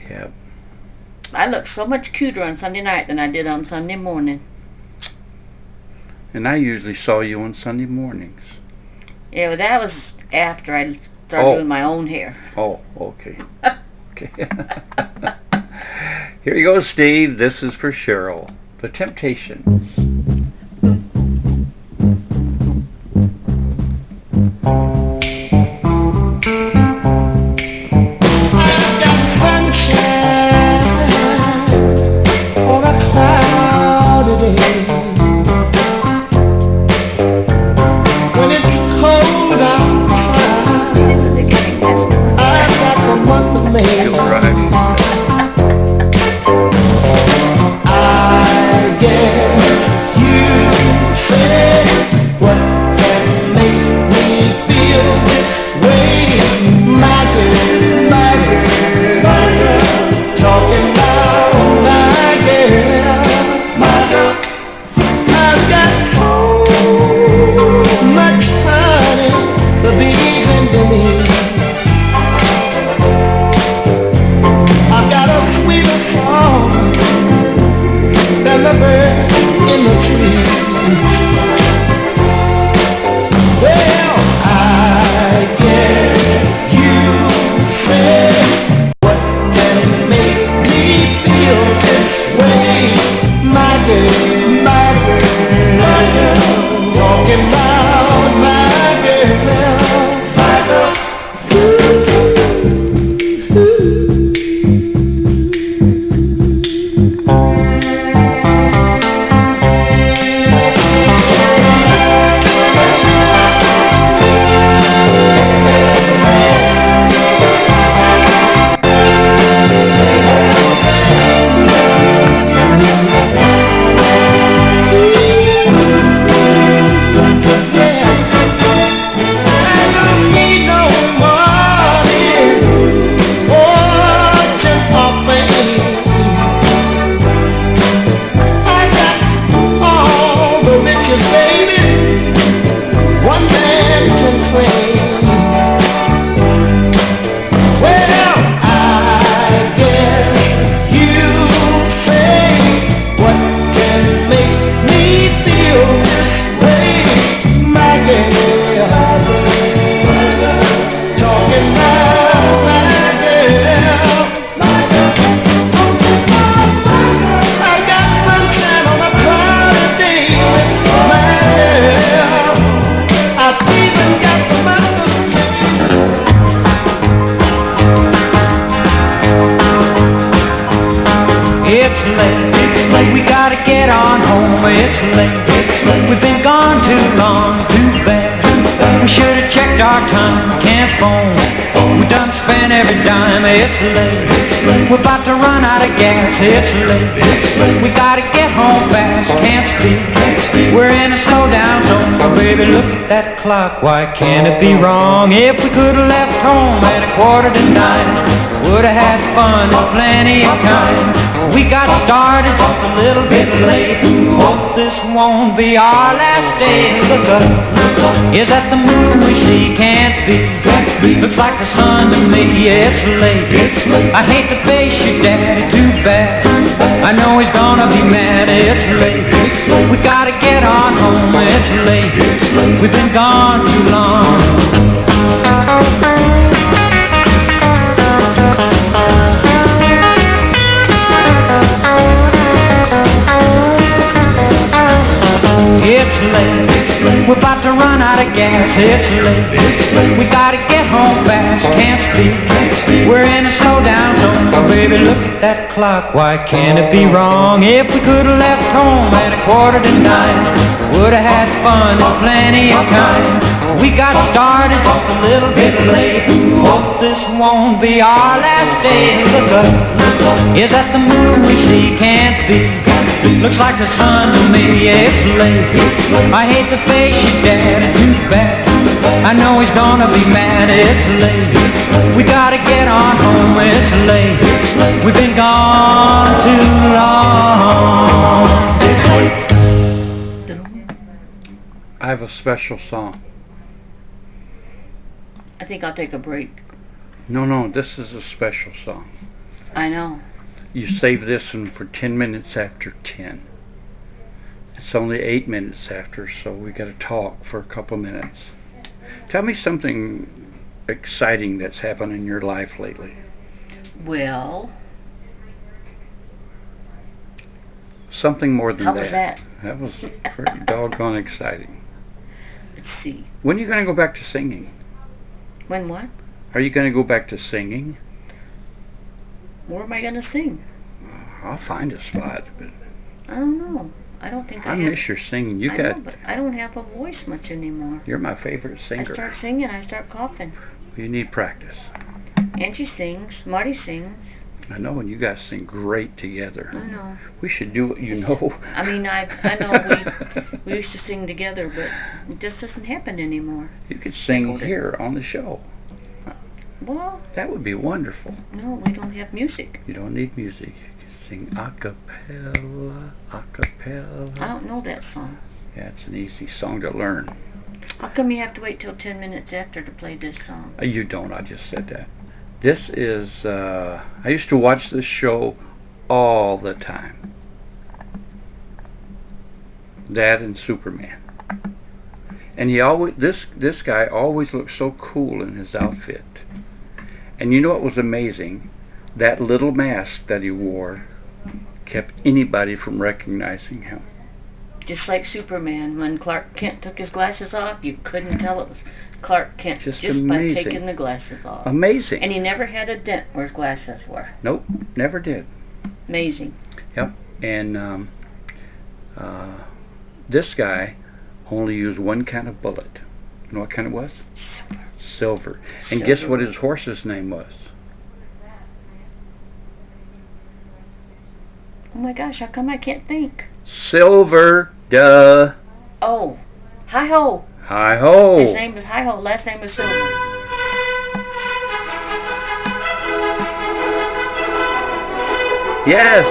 Yeah. I looked so much cuter on Sunday night than I did on Sunday morning. And I usually saw you on Sunday mornings. Yeah, but that was after I started doing my own hair. Oh, okay. Okay. Here you go, Steve. This is for Cheryl. The Temptations. late. We've been gone too long, too bad. We should have checked our time, can't phone. We done spent every dime, it's late. We're about to run out of gas, it's late. We gotta get home fast, can't speak. We're in a slow down zone, oh, baby, look at that clock. Why can't it be wrong? If we could have left home at 9:15, would have had fun and plenty of time. We got started just a little bit late. Hope this won't be our last day. Look up, is that the moon we see? Can't be. Looks like the sun to me. It's late. I hate to face you, Daddy, too bad. I know he's gonna be mad. It's late. We gotta get on home. It's late. We've been gone too long. It's late. We're about to run out of gas. It's late. We gotta get home fast. Can't speak. We're in a slow down zone. Oh, baby, look at that clock. Why can't it be wrong? If we could have left home at 9:15, would have had fun and plenty of time. We got started just a little bit late. Hope this won't be our last day. Look up, is that the moon we see? Can't be. Looks like the sun to me. It's late. I hate to face you, Dad, too bad. I know he's gonna be mad. It's late. We gotta get on home. It's late. We've been gone too long. I have a special song. I think I'll take a break. No, this is a special song. I know. You save this one for 10 minutes after 10. It's only 8 minutes after, so we got to talk for a couple minutes. Tell me something exciting that's happened in your life lately. Well, Something more than how was that? That was pretty doggone exciting. Let's see. When are you going to go back to singing? When what? Are you going to go back to singing? Where am I going to sing? I'll find a spot, but I don't know. I don't think I I have. miss your singing. You I got. know, but I don't have a voice much anymore. You're my favorite singer. I start singing, I start coughing. You need practice. Angie sings, Marty sings. I know, and you guys sing great together. I know. We should do what you know. I mean, I know we used to sing together, but it just doesn't happen anymore. You could sing here on the show. Well, That would be wonderful. no, we don't have music. You don't need music. You can sing a cappella, a cappella. I don't know that song. Yeah, it's an easy song to learn. How come you have to wait till 10 minutes after to play this song? You don't, I just said that. This is, I used to watch this show all the time. That and Superman. And he always, this guy always looked so cool in his outfit. And you know what was amazing? That little mask that he wore kept anybody from recognizing him. Just like Superman, when Clark Kent took his glasses off, you couldn't tell it was Clark Kent Just by amazing. taking the glasses off. Amazing. And he never had a dent where his glasses were. Nope, never did. Amazing. Yep. And this guy only used one kind of bullet. You know what kind it was? Silver. And guess what his horse's name was? Oh my gosh, how come I can't think? Silver. Duh. Oh, Hi-Ho. Hi-ho. His name was Hi-Ho, last name was Silver. Yes.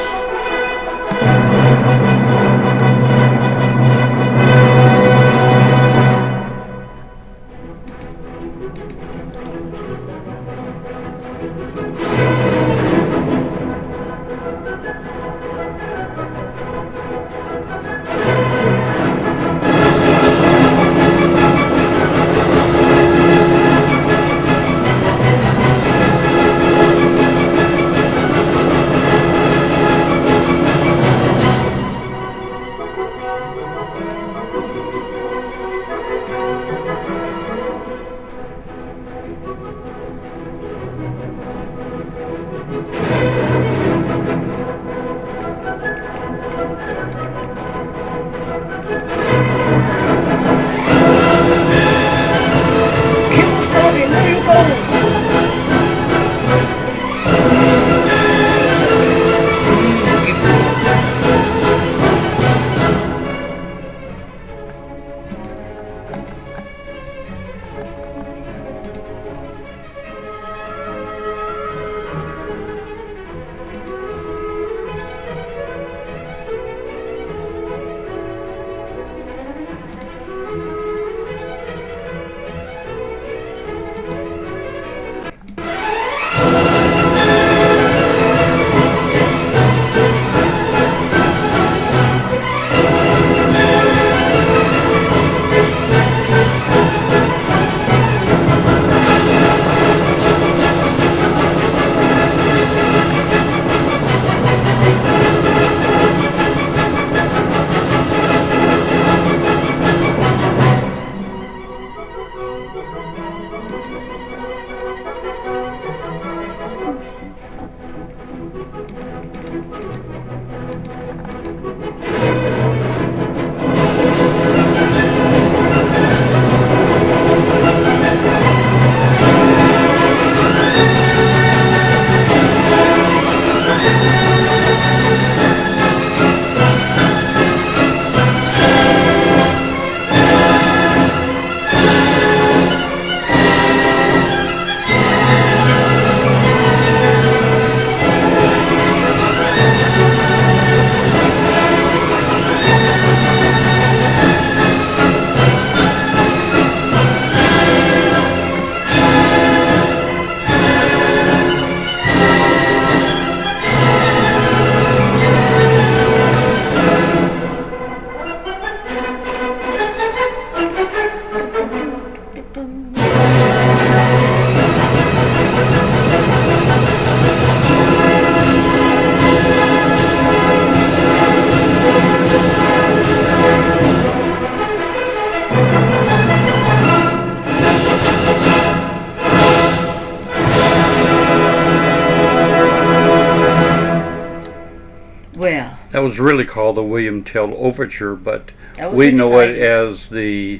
was really called the William Tell Overture, but That was we know it exciting. as the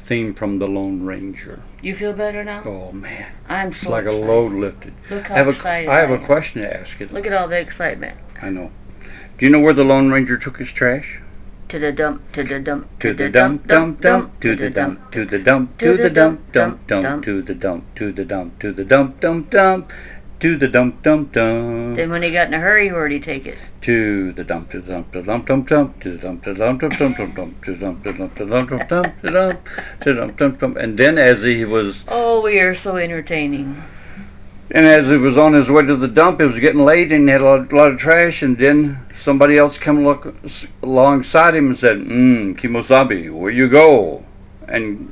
theme from the Lone Ranger. You feel better now? Oh man, I'm it's so like a excited. load lifted. Look how I have excited I have I a am. question to ask you. Look at all the excitement. I know. Do you know where the Lone Ranger took his trash? To the dump, to the dump, To the dump, dump, dump, to the dump, to the dump, to the dump, dump, dump, to the dump, to the dump, to the dump, dump, dump, to the dump, dump, dump. Then when he got in a hurry, where'd he take it? To the dump, to the dump, to the dump, dump, dump, to the dump, to the dump, dump, dump, dump, dump, to the dump, to the dump, to the dump, dump, dump, to the dump, to the dump, dump, dump. And then as he was, Oh, we are so entertaining. and as he was on his way to the dump, it was getting late and he had a lot of trash, and then somebody else come alongside him and said, Kimosabe, where you go? And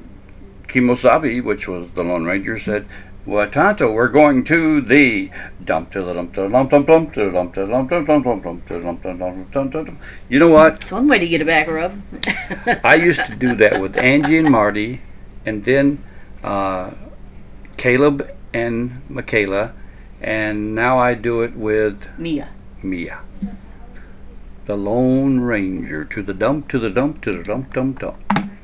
Kimosabe, which was the Lone Ranger, said, well, Tonto, we're going to the dump, to the dump, to the dump, dump, dump, to the dump, to the dump, dump, dump, dump, dump, to the dump, dump, dump, dump, dump, dump. You know what? It's one way to get a back rub. I used to do that with Angie and Marty, and then Caleb and Michaela, and now I do it with Mia. Mia. The Lone Ranger, to the dump, to the dump, to the dump, dump, dump.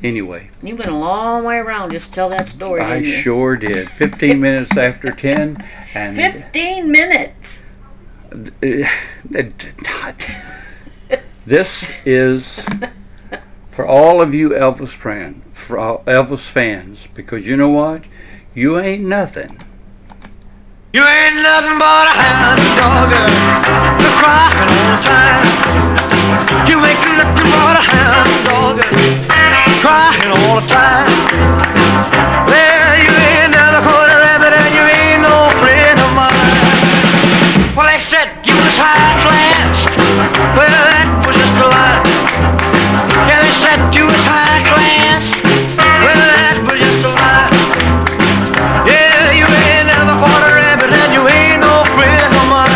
Anyway, You went a long way around just to tell that story, I didn't you? sure did. 15 minutes after 10, and 15 minutes! this is for all of you Elvis fans, because you know what? You ain't nothing. You ain't nothing but a hound dog, just crying all the time. You ain't nothing but a hound dog, crying all the time. Well, you ain't never caught a rabbit and you ain't no friend of mine. Well, they said you was high class. Well, that was just a lie. Yeah, they said you was high class. Well, that was just a lie. Yeah, you ain't never caught a rabbit and you ain't no friend of mine.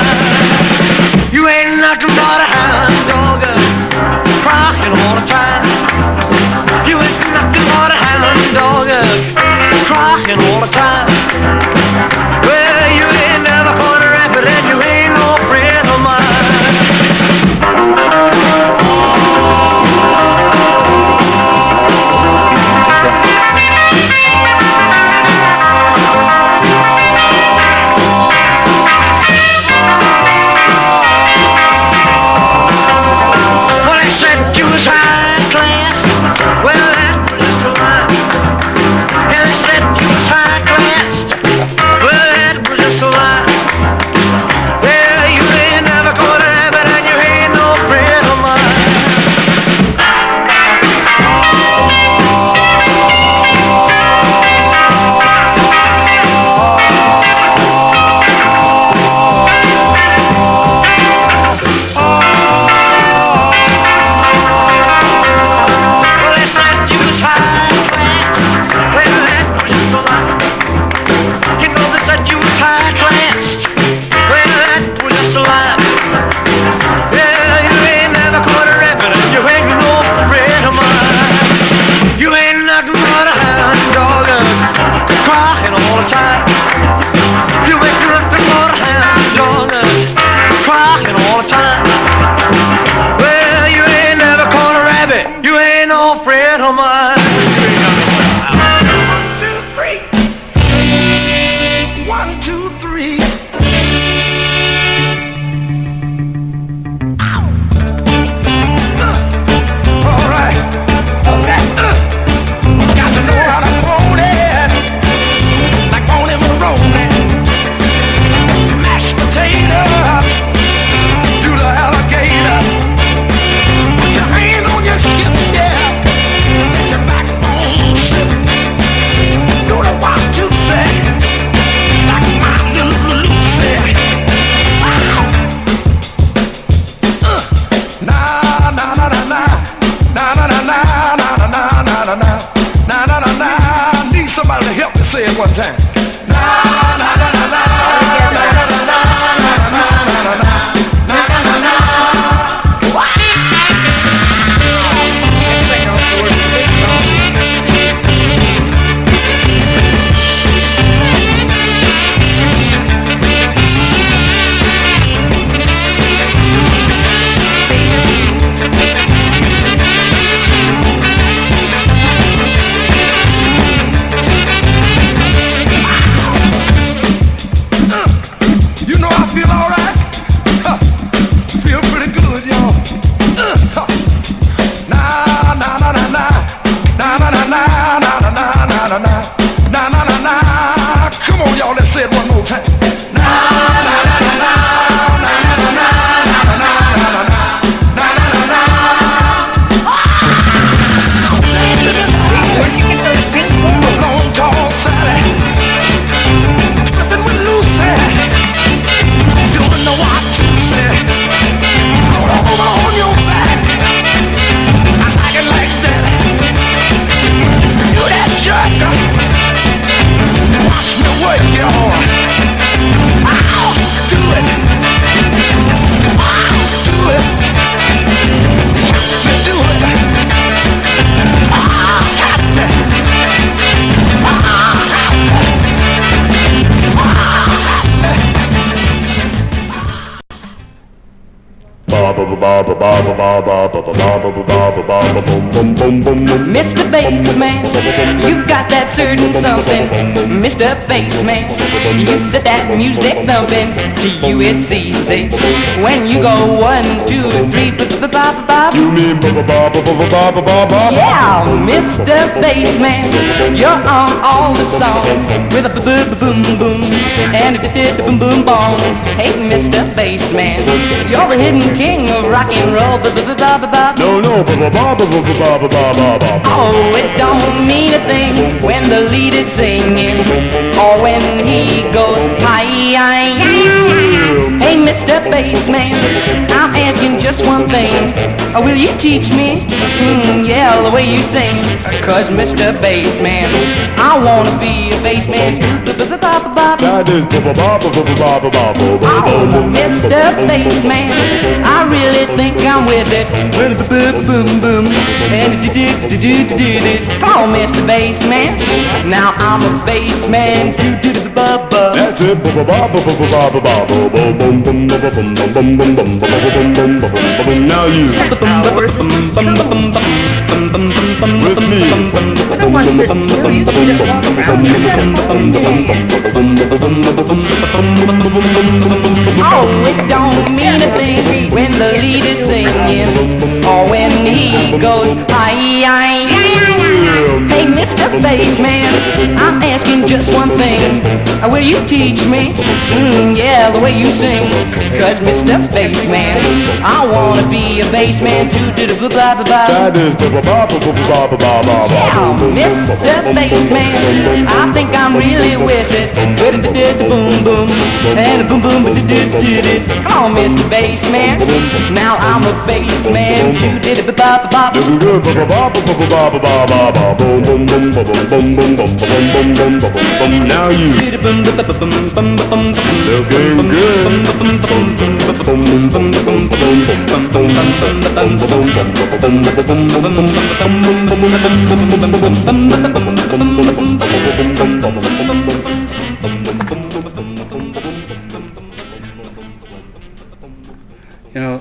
You ain't nothing but a hound dog, crying all the time. You ain't nothing but a hound dog, crying all the time. Well, you ain't never caught a rabbit and you ain't no friend of mine. Well, they said you was high class. Well, that was just a lie. Yeah, they said you was high class. Well, that was just a lie. Yeah, you ain't never caught a rabbit and you ain't no friend of mine. Well, they said you was high class. Well, that was just a lie. You know they said you was high class. Well, that was just a lie. Yeah, you ain't never caught a rabbit and you ain't no friend of mine. You ain't nothing but a hound dog, crying all the time. You ain't nothing but a hound dog, crying all the time. Well, you ain't never caught a rabbit, you ain't no friend of mine. 1, 2, 3. 1, 2, 3. All right. Okay. Got to know how to hold it. Like on him and rolling. Mashed potato. Do the alligator. Put your hands on your hip, yeah. Get your backbone slip. Do the 1, 2, 3. Like Martin Lucy. Na na na na na. Na na na na na na na na na na. Na na na na. Need somebody to help me say it one time. Na na na na na. Na na na na na na na na. Na na na na. Mr. Bassman, you've got that certain something. Mr. Bassman, you set that music thumping. To you it's easy when you go 1, 2, 3, ba-ba-ba-ba. Yeah, Mr. Bassman, you're on all the songs with a boom-boom-boom and a boom-boom-boom. Hey, Mr. Bassman, you're the hidden king of rock and roll. Ba-ba-ba-ba-ba. No, Oh, it don't mean a thing when the lead is singing or when he goes high. Hey, Mr. Bassman, I'm asking just one thing. Will you teach me? Yeah, the way you sing. 'Cause Mr. Bassman, I wanna be a bassman too. Oh, Mr. Bassman, I really think I'm with it. Boom, boom, and do-do-do-do-do-do. Come on, Mr. Bassman. Now I'm a bassman too. That's it. Now you. With me. Oh, it don't mean a thing when the lead is singing or when he goes high. Hey, Mr. Bassman, I'm asking just one thing. Will you teach me? Yeah, the way you sing. 'Cause Mr. Bassman, I wanna be a bassman too. Yeah, Mr. Bassman, I think I'm really with it. Boom, boom, and boom, boom, do-do-do-do. Come on, Mr. Bassman. Now I'm a bassman too. Now you. Looking good. You know,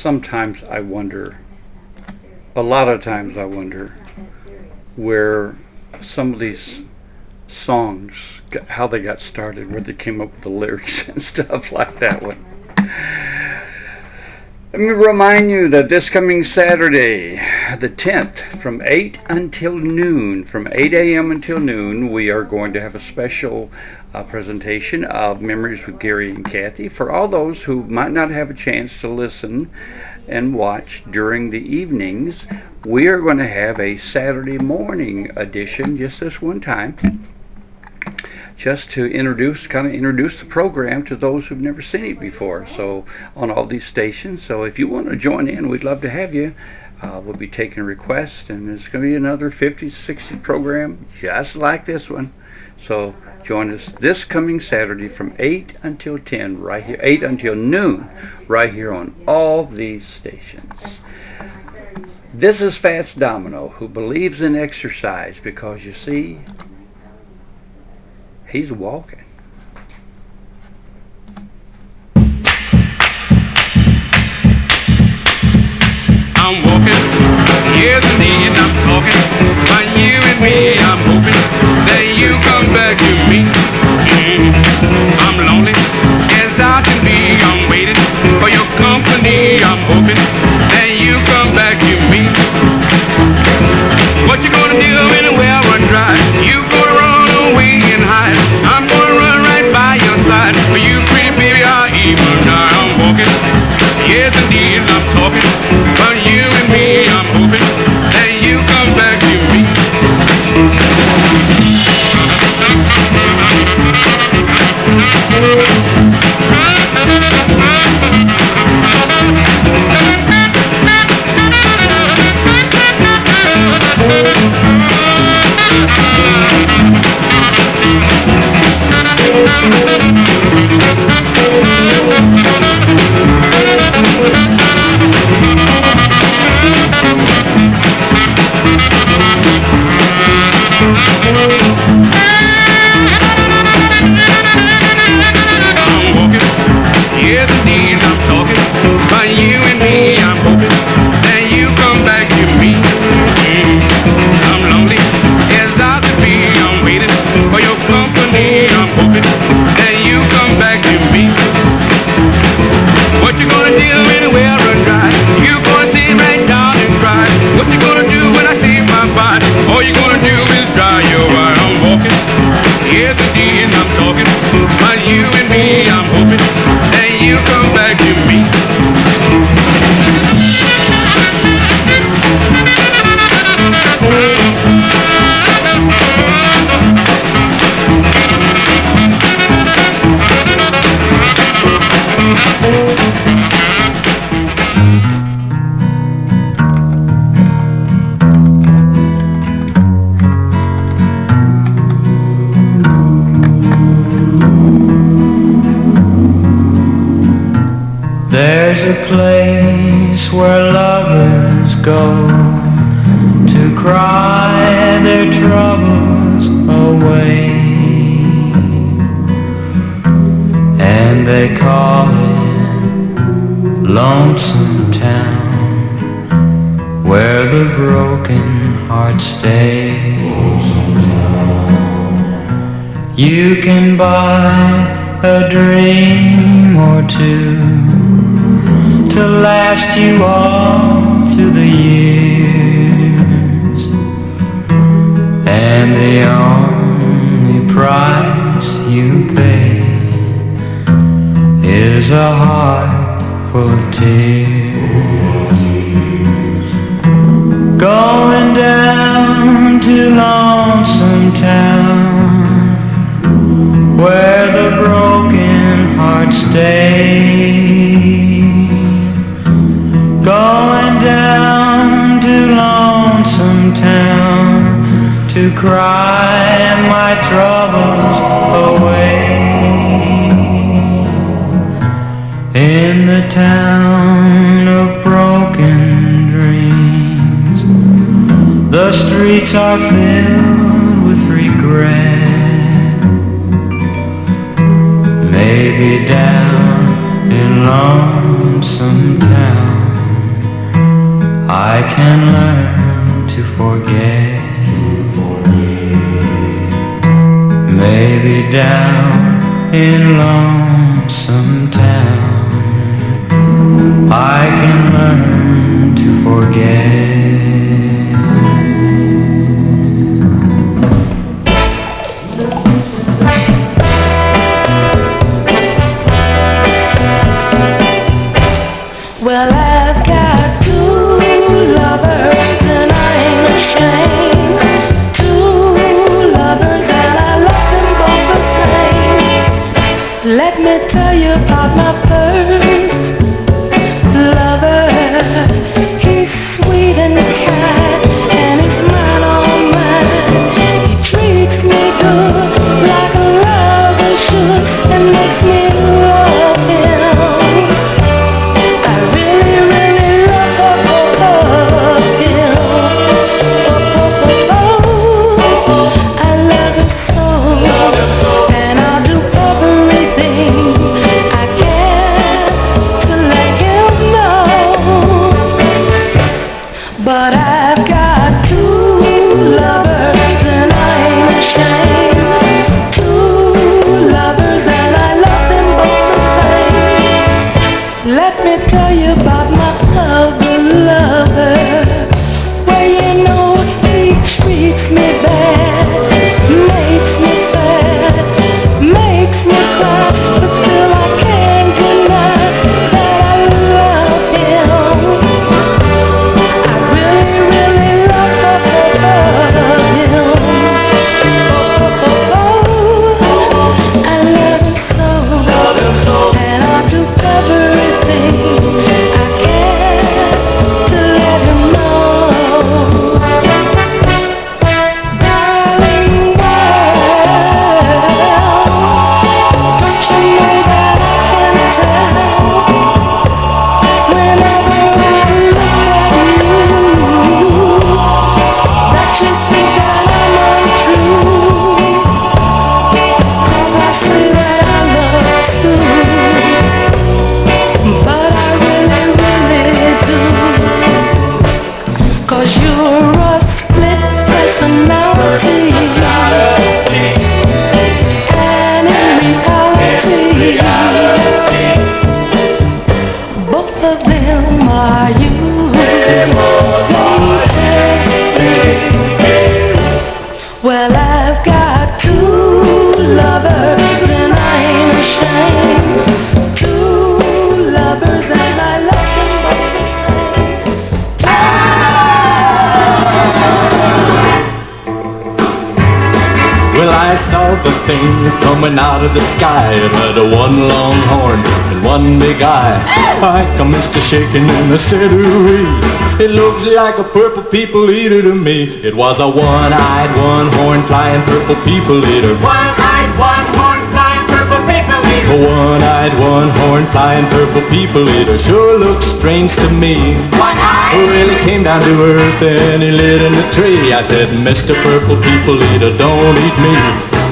sometimes I wonder, a lot of times I wonder, where some of these songs, how they got started, where they came up with the lyrics and stuff like that one. Let me remind you that this coming Saturday, the 10th, from 8 until noon, from 8 a.m. until noon, we are going to have a special presentation of Memories with Gary and Kathy. For all those who might not have a chance to listen and watch during the evenings, we are going to have a Saturday morning edition just this one time, just to kind of introduce the program to those who've never seen it before, so on all these stations. So if you want to join in, we'd love to have you. We'll be taking requests, and it's going to be another 50, 60 program just like this one. So join us this coming Saturday from 8 until 10, right here, 8 until noon, right here on all these stations. This is Fats Domino, who believes in exercise, because you see, he's walking. I'm walking, yes indeed I'm talking, but you and me, I'm hoping that you come back to me. I'm lonely, as I can be, I'm waiting for your company, I'm hoping that you come back to me. What you gonna do anywhere I run dry? You gonna run away and hide? I'm gonna run right by your side. For you pretty baby, I'll even die. I'm walking, yes indeed I'm talking, but you and me, I'm hoping that you come back to me. All you're gonna do is dry your eye. I'm walking, yes indeed, and I'm talking. But you and me, I'm hoping that you come back to me. There's a place where lovers go to cry their troubles away, and they call it Lonesome Town, where the broken heart stays. You can buy a dream or two to last you all through the years, and the only price you pay is a heart full of tears. Going down to Lonesome Town, where the broken heart stays. Going down to Lonesome Town to cry my troubles away. In the town of broken dreams, the streets are filled with regret. Maybe down in Lonesome Town I can learn to forget. Maybe down in Lonesome Town I can learn to forget. Well, I've got two lovers and I'm ashamed. Two lovers and I love them both the same. Let me tell you about my first lover. He's sweet and kind and he's mine all mine. He treats me good like a lover should and makes me love him. I really, really love him. I love him so, and I'll do everything I can to let him know. But I've got two lovers and I ain't ashamed. Two lovers and I love them both the same. Let me tell you about my other lover. Well, you know he treats me bad, makes me sad, makes me cry, but still I can't deny that I love him. I really, really love him. I love him so, and I'll do everything I can to let him know. Darling, don't you know that I can tell whenever I look at you that you think that I'm untrue? 'Cause I say that I love you, but I really, really do. 'Cause you're a split personality, and in reality, both of them are you. Well, I've got true lovers and I ain't ashamed. True lovers and I love them both the same. Well, I saw the thing coming out of the sky. It had a one long horn and one big eye. I commenced to shaking and I said, ooh-wee. It looks like a purple people eater to me. It was a one-eyed, one-horn flying purple people eater. One-eyed, one-horn flying purple people eater. A one-eyed, one-horn flying purple people eater sure looks strange to me. One-eyed. Who really came down to earth and he lit in the tree. I said, Mr. Purple People Eater, don't eat me.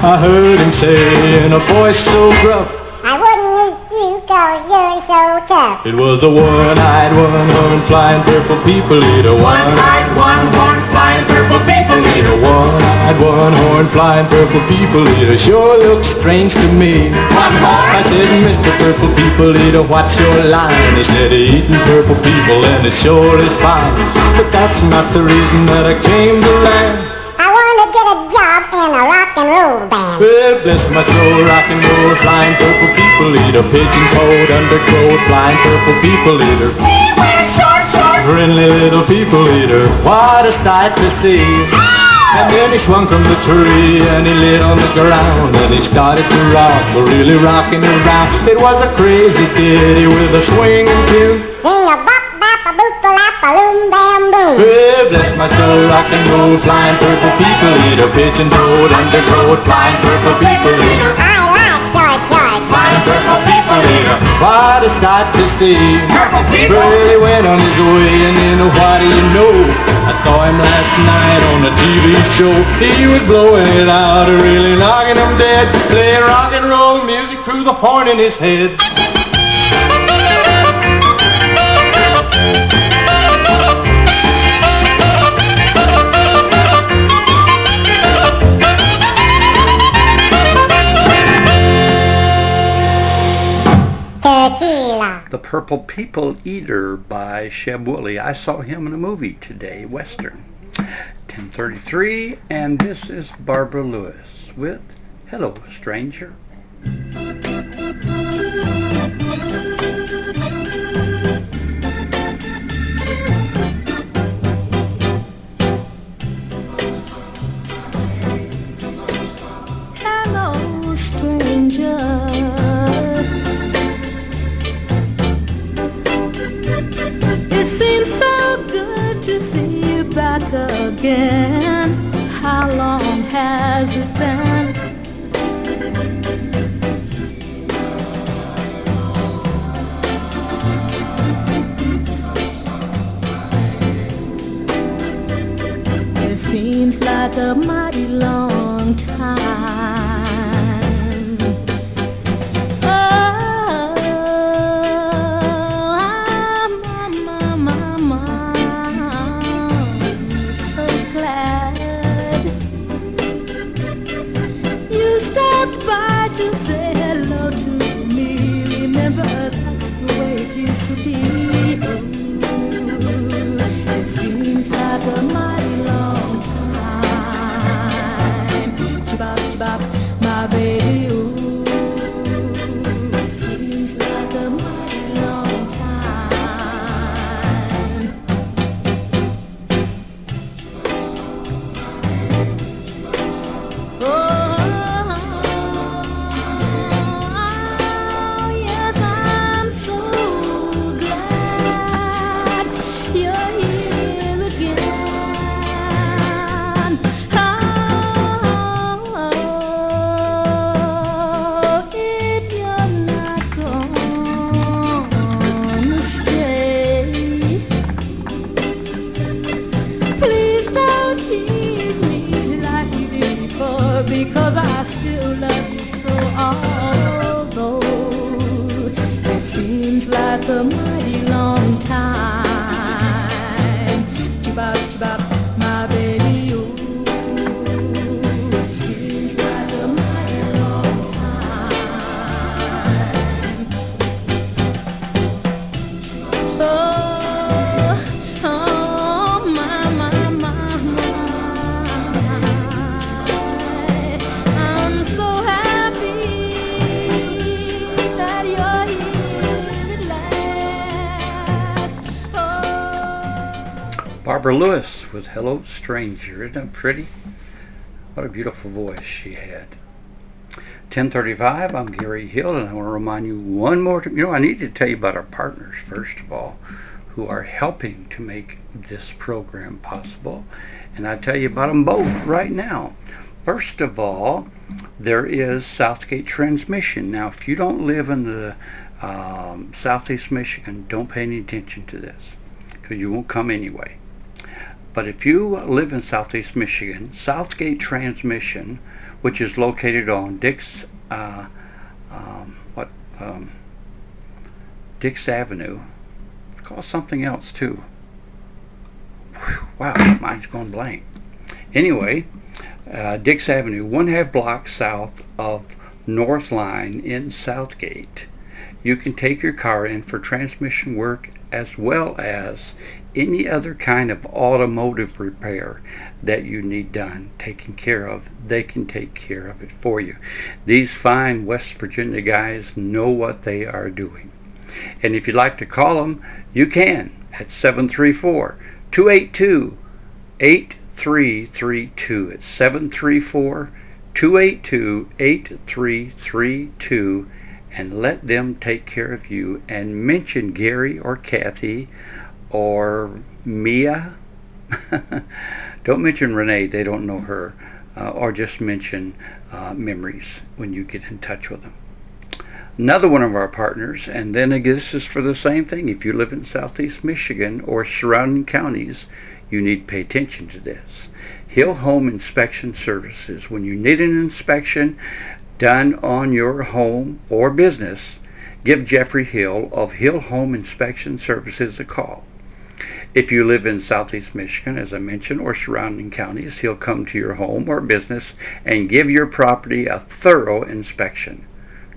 I heard him say in a voice so gruff, I wouldn't eat you 'cause you're so tough. it was a one-eyed, one-horn flying purple people eater. One-eyed, one-horn flying purple people eater. One-eyed, one-horn flying purple people eater sure looks strange to me. One-horn. I said, Mr. Purple People Eater, what's your line? He said, eating purple people and it sure is fine. But that's not the reason that I came to land. I want to get a job in a rock and roll band. Well, bless my soul, rock and roll, flying purple people eater. Pigeon toed, undergrowth, flying purple people eater. Friendly little people eater, what a sight to see. And then he swung from the tree and he lit on the ground and he started to rock, really rocking around. It was a crazy ditty with a swinging tune. Sing a bop bop a boop a lap a loom bam boom. Well, bless my soul, rock and roll, flying purple people eater. Pigeon toed, undergrowth, flying purple people eater. I like joy joy. Flying purple people eater, what a sight to see. Well, he went on his way and then what do you know? I saw him last night on a TV show. He was blowing it out, really knocking him dead. Playing rock and roll music through the horn in his head. The Purple People Eater by Sheb Wooley. I saw him in a movie today, Western. 10:33, and this is Barbara Lewis with Hello, Stranger. Hello, stranger. Again, how long has it been? It seems like a mighty long time. Jennifer Lewis with Hello Stranger. Isn't that pretty? What a beautiful voice she had. 10:35, I'm Gary Hill, and I want to remind you one more time. I need to tell you about our partners, first of all, who are helping to make this program possible. And I'll tell you about them both right now. First of all, there is Southgate Transmission. Now, if you don't live in the Southeast Michigan, don't pay any attention to this, because you won't come anyway. But if you live in Southeast Michigan, Southgate Transmission, which is located on Dix Avenue, it's called something else too. Whew, wow, mine's going blank. Anyway, Dix Avenue, 1/2 block south of North Line in Southgate. You can take your car in for transmission work as well as any other kind of automotive repair that you need done, taken care of. They can take care of it for you. These fine West Virginia guys know what they are doing. And if you'd like to call them, you can at 734-282-8332. It's 734-282-8332, and let them take care of you. And mention Gary or Kathy or Mia. Don't mention Renee, they don't know her. Or just mention Memories when you get in touch with them. Another one of our partners, and then again, this is for the same thing. If you live in Southeast Michigan or surrounding counties, you need to pay attention to this. Hill Home Inspection Services. When you need an inspection done on your home or business, give Jeffrey Hill of Hill Home Inspection Services a call. If you live in Southeast Michigan, as I mentioned, or surrounding counties, he'll come to your home or business and give your property a thorough inspection.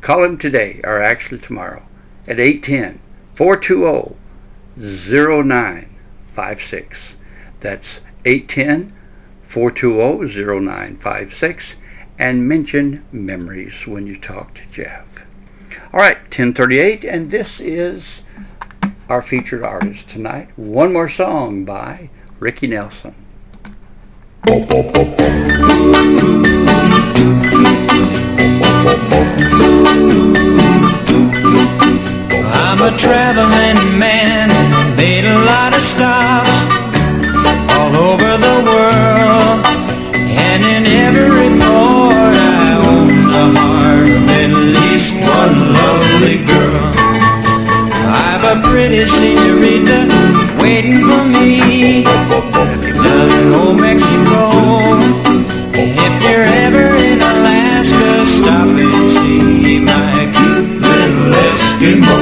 Call him today, or actually tomorrow, at 810-420-0956. That's 810-420-0956, and mention Memories when you talk to Jeff. All right, 10:38, and this is our featured artist tonight. One more song by Ricky Nelson. I'm a traveling man, made a lot of stops all over the world, and in every port I own the heart of at least one lovely girl. I've a pretty senorita waiting for me down in old Mexico. If you're ever in Alaska, stop and see my cute little Eskimo.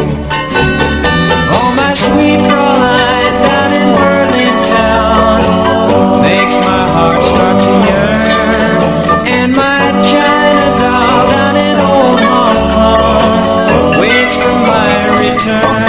Oh, my sweet Fraulein down in Berlin town makes my heart start to yearn. And my China doll down in old Hong Kong waits for my return.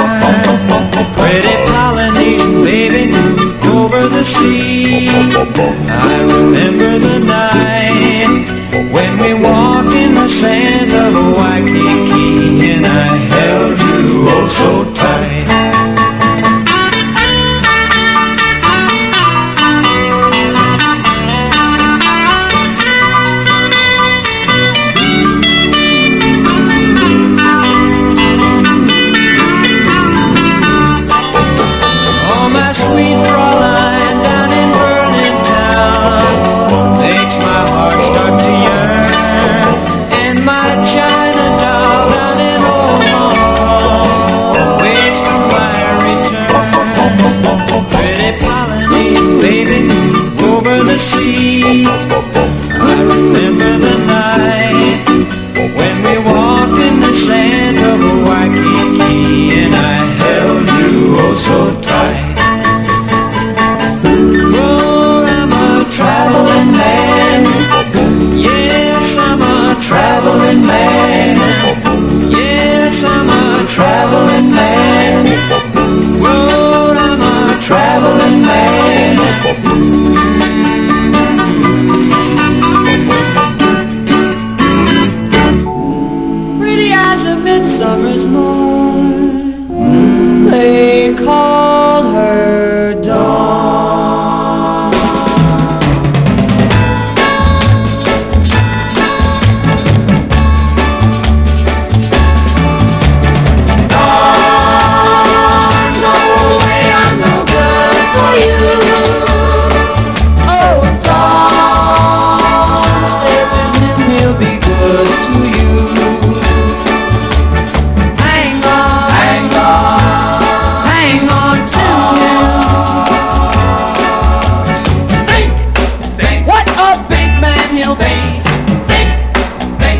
big man, he'll think.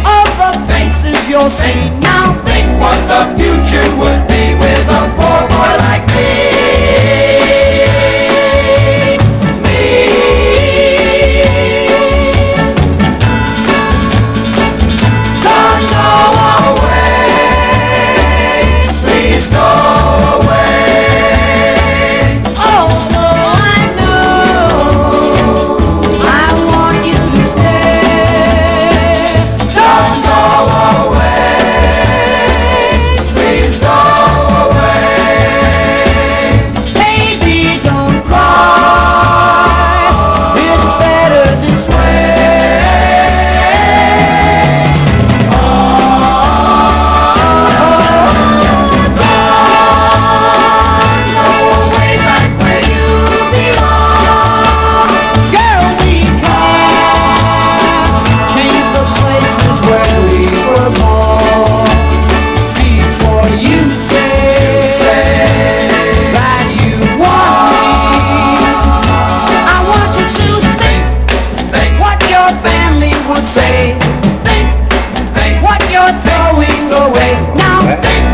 All the faces you'll see. Now think what the future would be with a poor boy like me. Don't go away, please go away. Oh no, I know, I want you to stay. Don't go away, please go away. Baby, don't cry, it's better this way.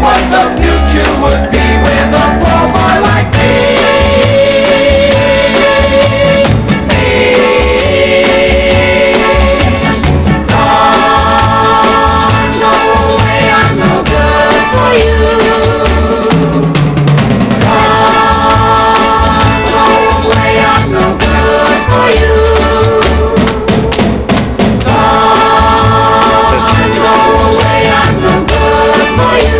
What the future would be with a poor boy like me. Don't go away, I'm no good for you. Don't go away, I'm no good for you. Don't go away, I'm no good for you.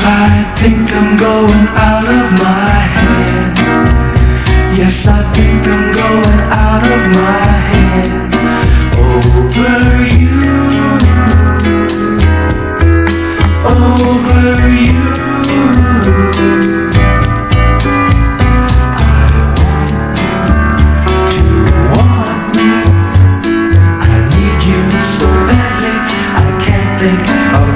I think I'm going out of my head. Yes, I think I'm going out of my head. Over you, over you. I want me. I need you so badly. I can't think of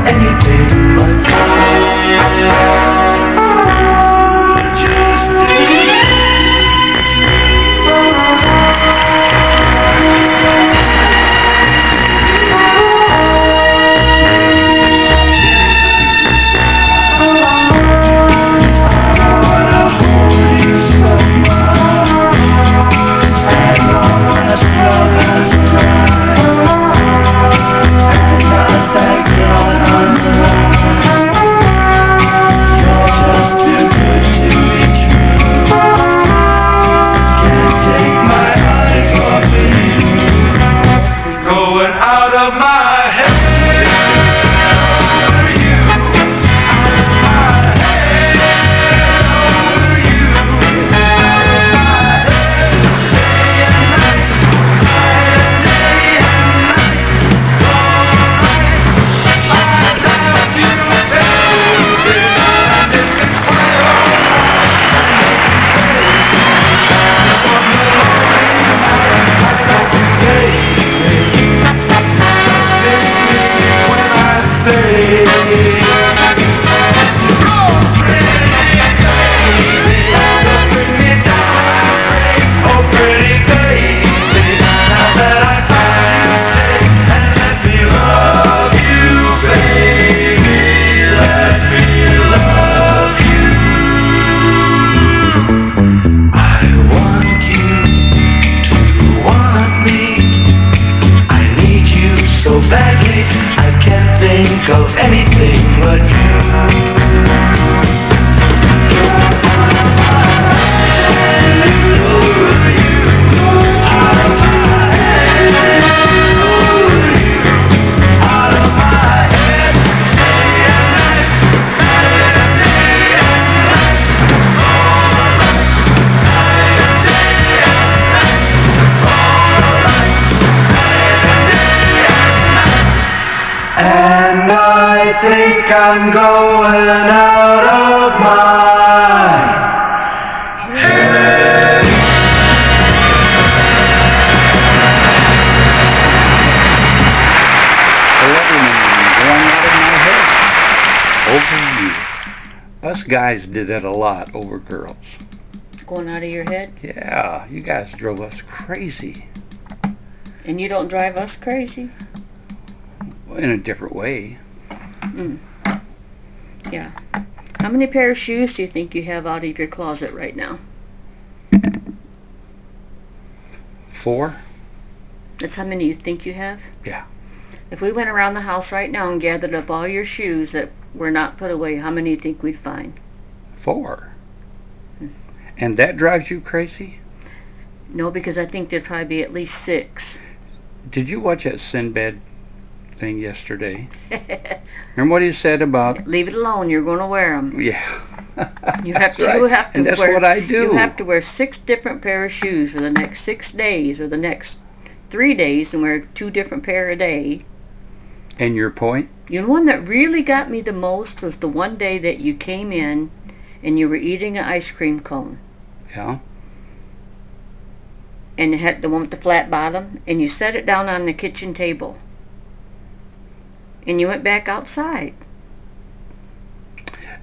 anything but you. I'm going out of my head. guys did that a lot over girls. Going out of your head? Yeah, you guys drove us crazy. And you don't drive us crazy? In a different way. Yeah. How many pair of shoes do you think you have out of your closet right now? 4? That's how many you think you have? Yeah. If we went around the house right now and gathered up all your shoes that were not put away, how many do you think we'd find? 4. And that drives you crazy? No, because I think there'd probably be at least 6. Did you watch that Sinbad thing yesterday? Remember what he said about... Leave it alone, you're going to wear them. Yeah. You have to, right. you have to and that's wear, what I do. You have to wear 6 different pair of shoes for the next 6 days or the next 3 days and wear 2 different pair a day. And your point? You know, one that really got me the most was the one day that you came in and you were eating an ice cream cone. Yeah. And it had the one with the flat bottom, and you set it down on the kitchen table. And you went back outside.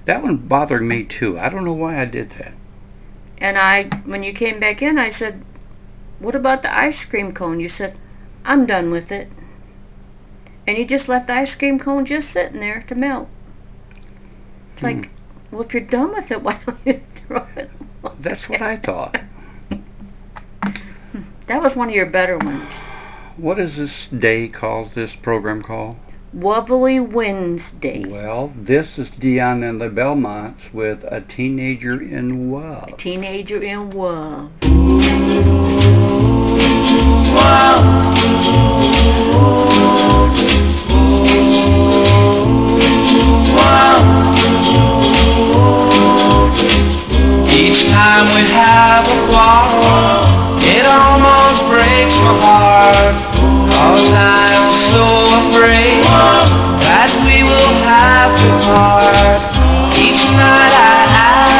That one bothered me too. I don't know why I did that. And when you came back in, I said, what about the ice cream cone? You said, I'm done with it. And you just left the ice cream cone just sitting there to melt. It's like, well, if you're done with it, why don't you throw it away? That's what I thought. That was one of your better ones. What is this day called, this program called? Wobbly Wednesday. Well, this is Dion and the Belmonts with A Teenager in Love. A Teenager in Love. Each time we have a quarrel, it almost breaks my heart, 'cause I'm so afraid that we will have to part. Each night I ask,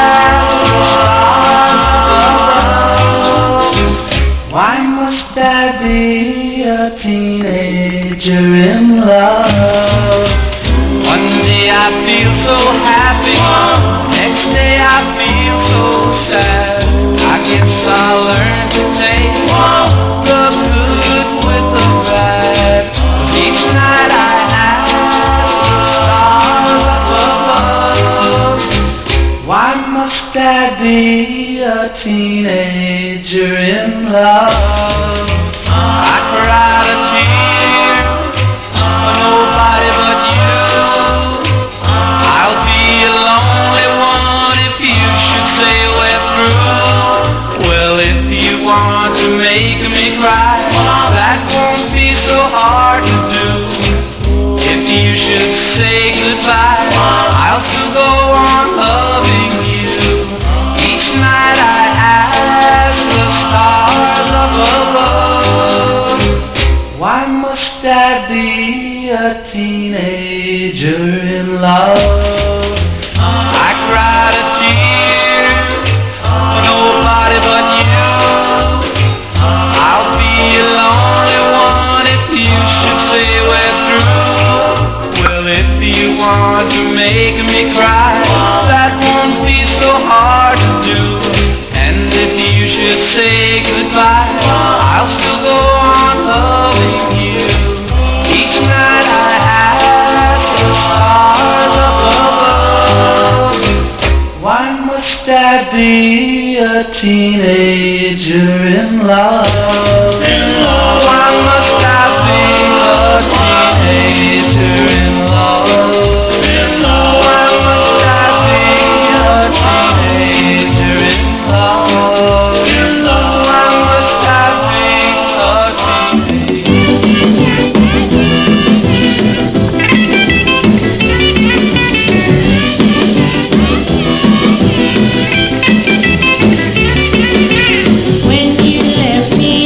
why must I be a teenager in love? One day I feel so happy, next day I feel so sad. I guess I'll learn to take the good with the bad. Each night I ask the stars above, why must I be a teenager in love? I cried a tear for nobody but you. I'll be a lonely one if you should say we're through. Well, if you want to make me cry, that won't be so hard to do. If you should say goodbye, I'll still go on loving you. Each night I ask the stars up above, why must I be a teenager in love? I cried a tear for nobody but you. I'll be a lonely one if you should say we're through. Well, if you want to make me cry, that won't be so hard to do. And if you should say goodbye, I'll still go on loving you. Each night I ask the stars up above, why must I be a teenager in love? Why must I be a teenager in love? Why must I be a teenager in love? Why must I be a teenager? When you left me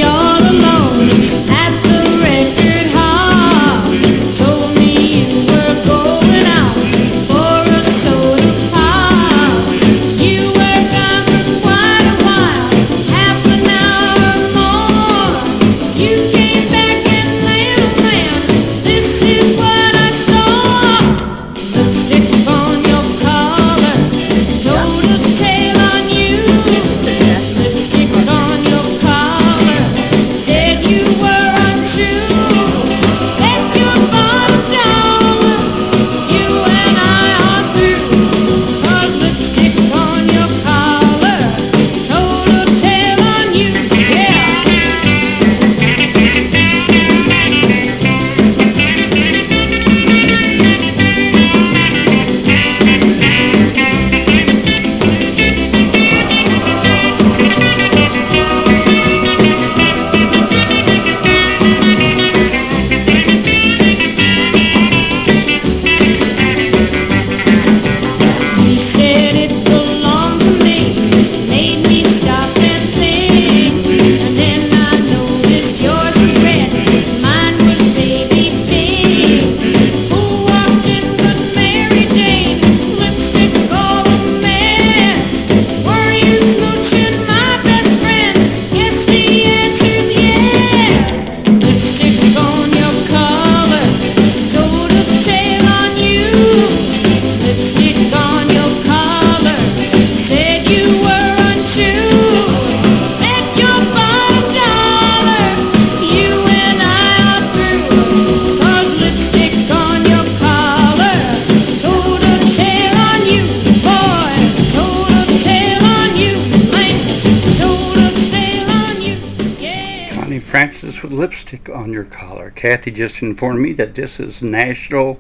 your collar. Kathy just informed me that this is National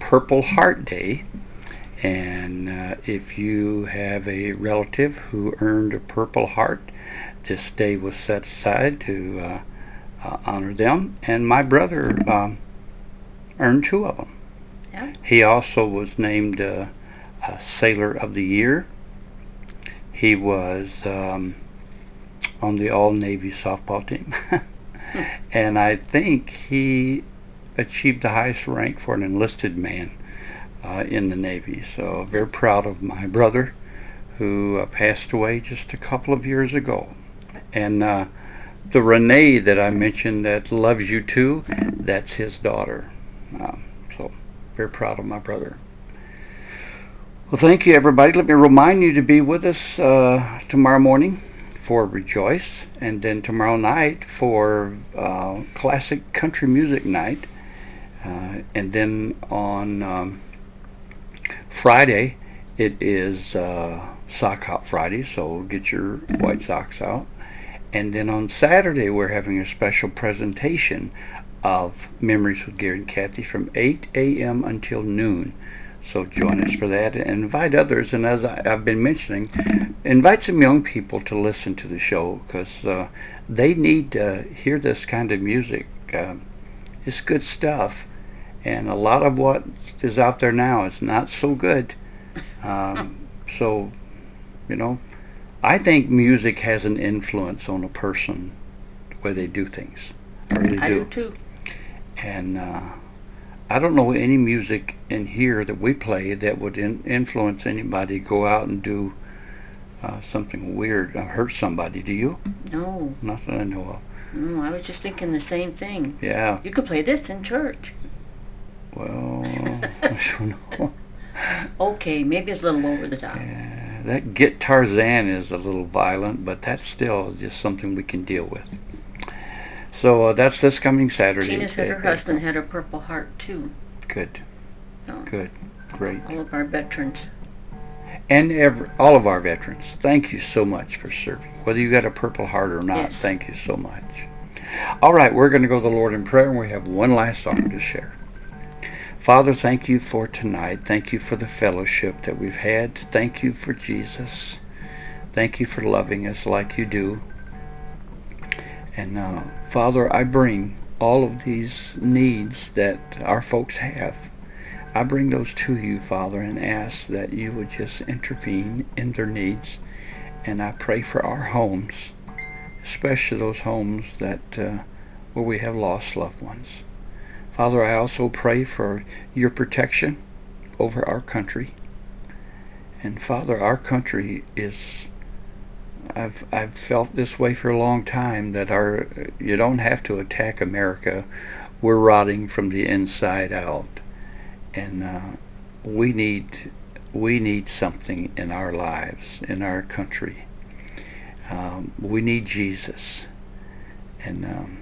Purple Heart Day, and if you have a relative who earned a Purple Heart, this day was set aside to honor them. And my brother earned 2 of them. Yeah. He also was named Sailor of the Year. He was on the All-Navy softball team. And I think he achieved the highest rank for an enlisted man in the Navy. So very proud of my brother, who passed away just a couple of years ago. And the Renee that I mentioned that loves you too, that's his daughter. So very proud of my brother. Well, thank you, everybody. Let me remind you to be with us tomorrow morning for Rejoice, and then tomorrow night for Classic Country Music Night, and then on Friday it is Sock Hop Friday, so get your white socks out. And then on Saturday we're having a special presentation of Memories with Gary and Kathy from 8 a.m. until noon. So join us for that, and invite others. And as I've been mentioning, invite some young people to listen to the show, because they need to hear this kind of music. It's good stuff, and a lot of what is out there now is not so good. So, you know, I think music has an influence on a person, the way they do things. I really do. I do too. And I don't know any music in here that we play that would influence anybody to go out and do something weird, hurt somebody. Do you? No. Nothing I know of. No, I was just thinking the same thing. Yeah. You could play this in church. Well, I don't know. Okay, maybe it's a little over the top. Yeah, that Get Tarzan is a little violent, but that's still just something we can deal with. So that's this coming Saturday. Tina said her husband had a Purple Heart too. Good. So, Good. Great. all of our veterans. And all of our veterans, thank you so much for serving. Whether you got a Purple Heart or not, Yes. thank you so much. All right, we're going to go to the Lord in prayer, and we have one last song to share. Father, thank you for tonight. Thank you for the fellowship that we've had. Thank you for Jesus. Thank you for loving us like you do. And Father, I bring all of these needs that our folks have. I bring those to you, Father, and ask that you would just intervene in their needs. And I pray for our homes, especially those homes that where we have lost loved ones. Father, I also pray for your protection over our country. And Father, our country is, I've felt this way for a long time, that you don't have to attack America. We're rotting from the inside out. And we need something in our lives, in our country. We need Jesus. And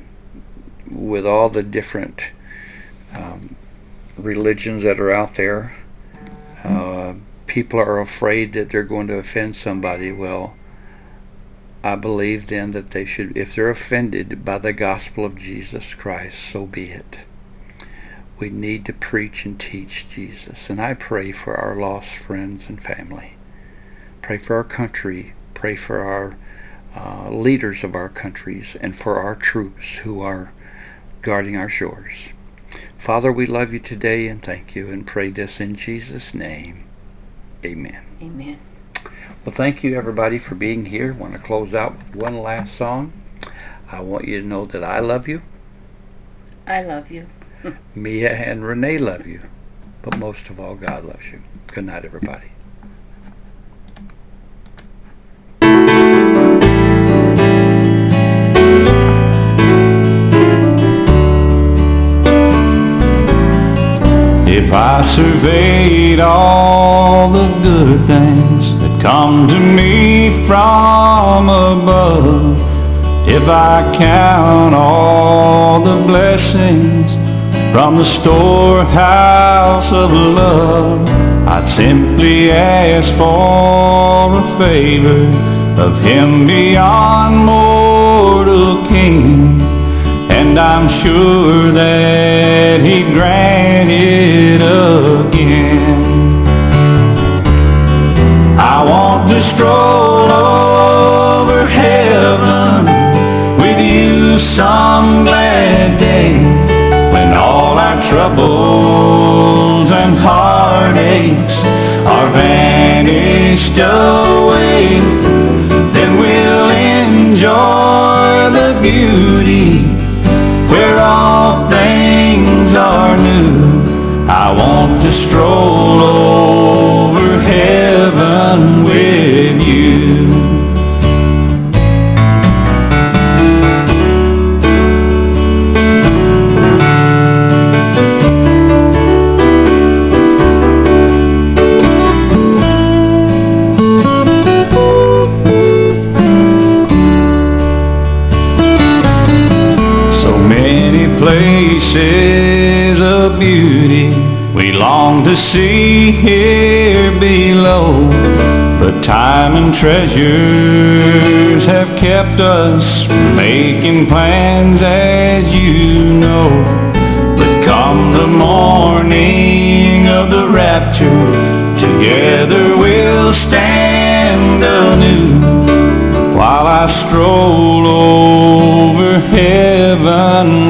with all the different religions that are out there, people are afraid that they're going to offend somebody. Well, I believe then that they should, if they're offended by the gospel of Jesus Christ, so be it. We need to preach and teach Jesus. And I pray for our lost friends and family. Pray for our country. Pray for our leaders of our countries, and for our troops who are guarding our shores. Father, we love you today and thank you, and pray this in Jesus' name. Amen. Amen. Well, thank you, everybody, for being here. I want to close out with one last song. I want you to know that I love you. I love you. Mia and Renee love you. But most of all, God loves you. Good night, everybody. If I surveyed all the good things that come to me from above, if I count all the blessings from the storehouse of love, I'd simply ask for a favor of Him beyond mortal king, and I'm sure that He'd grant it again. I want to stroll over heaven with you some glad day, when all our troubles and heartaches are vanished away. Then we'll enjoy the beauty where all things are new. I want to stroll over heaven with you. So many places of beauty we long to see here below, but time and treasures have kept us from making plans, as you know. But come the morning of the rapture, together we'll stand anew, while I stroll over heaven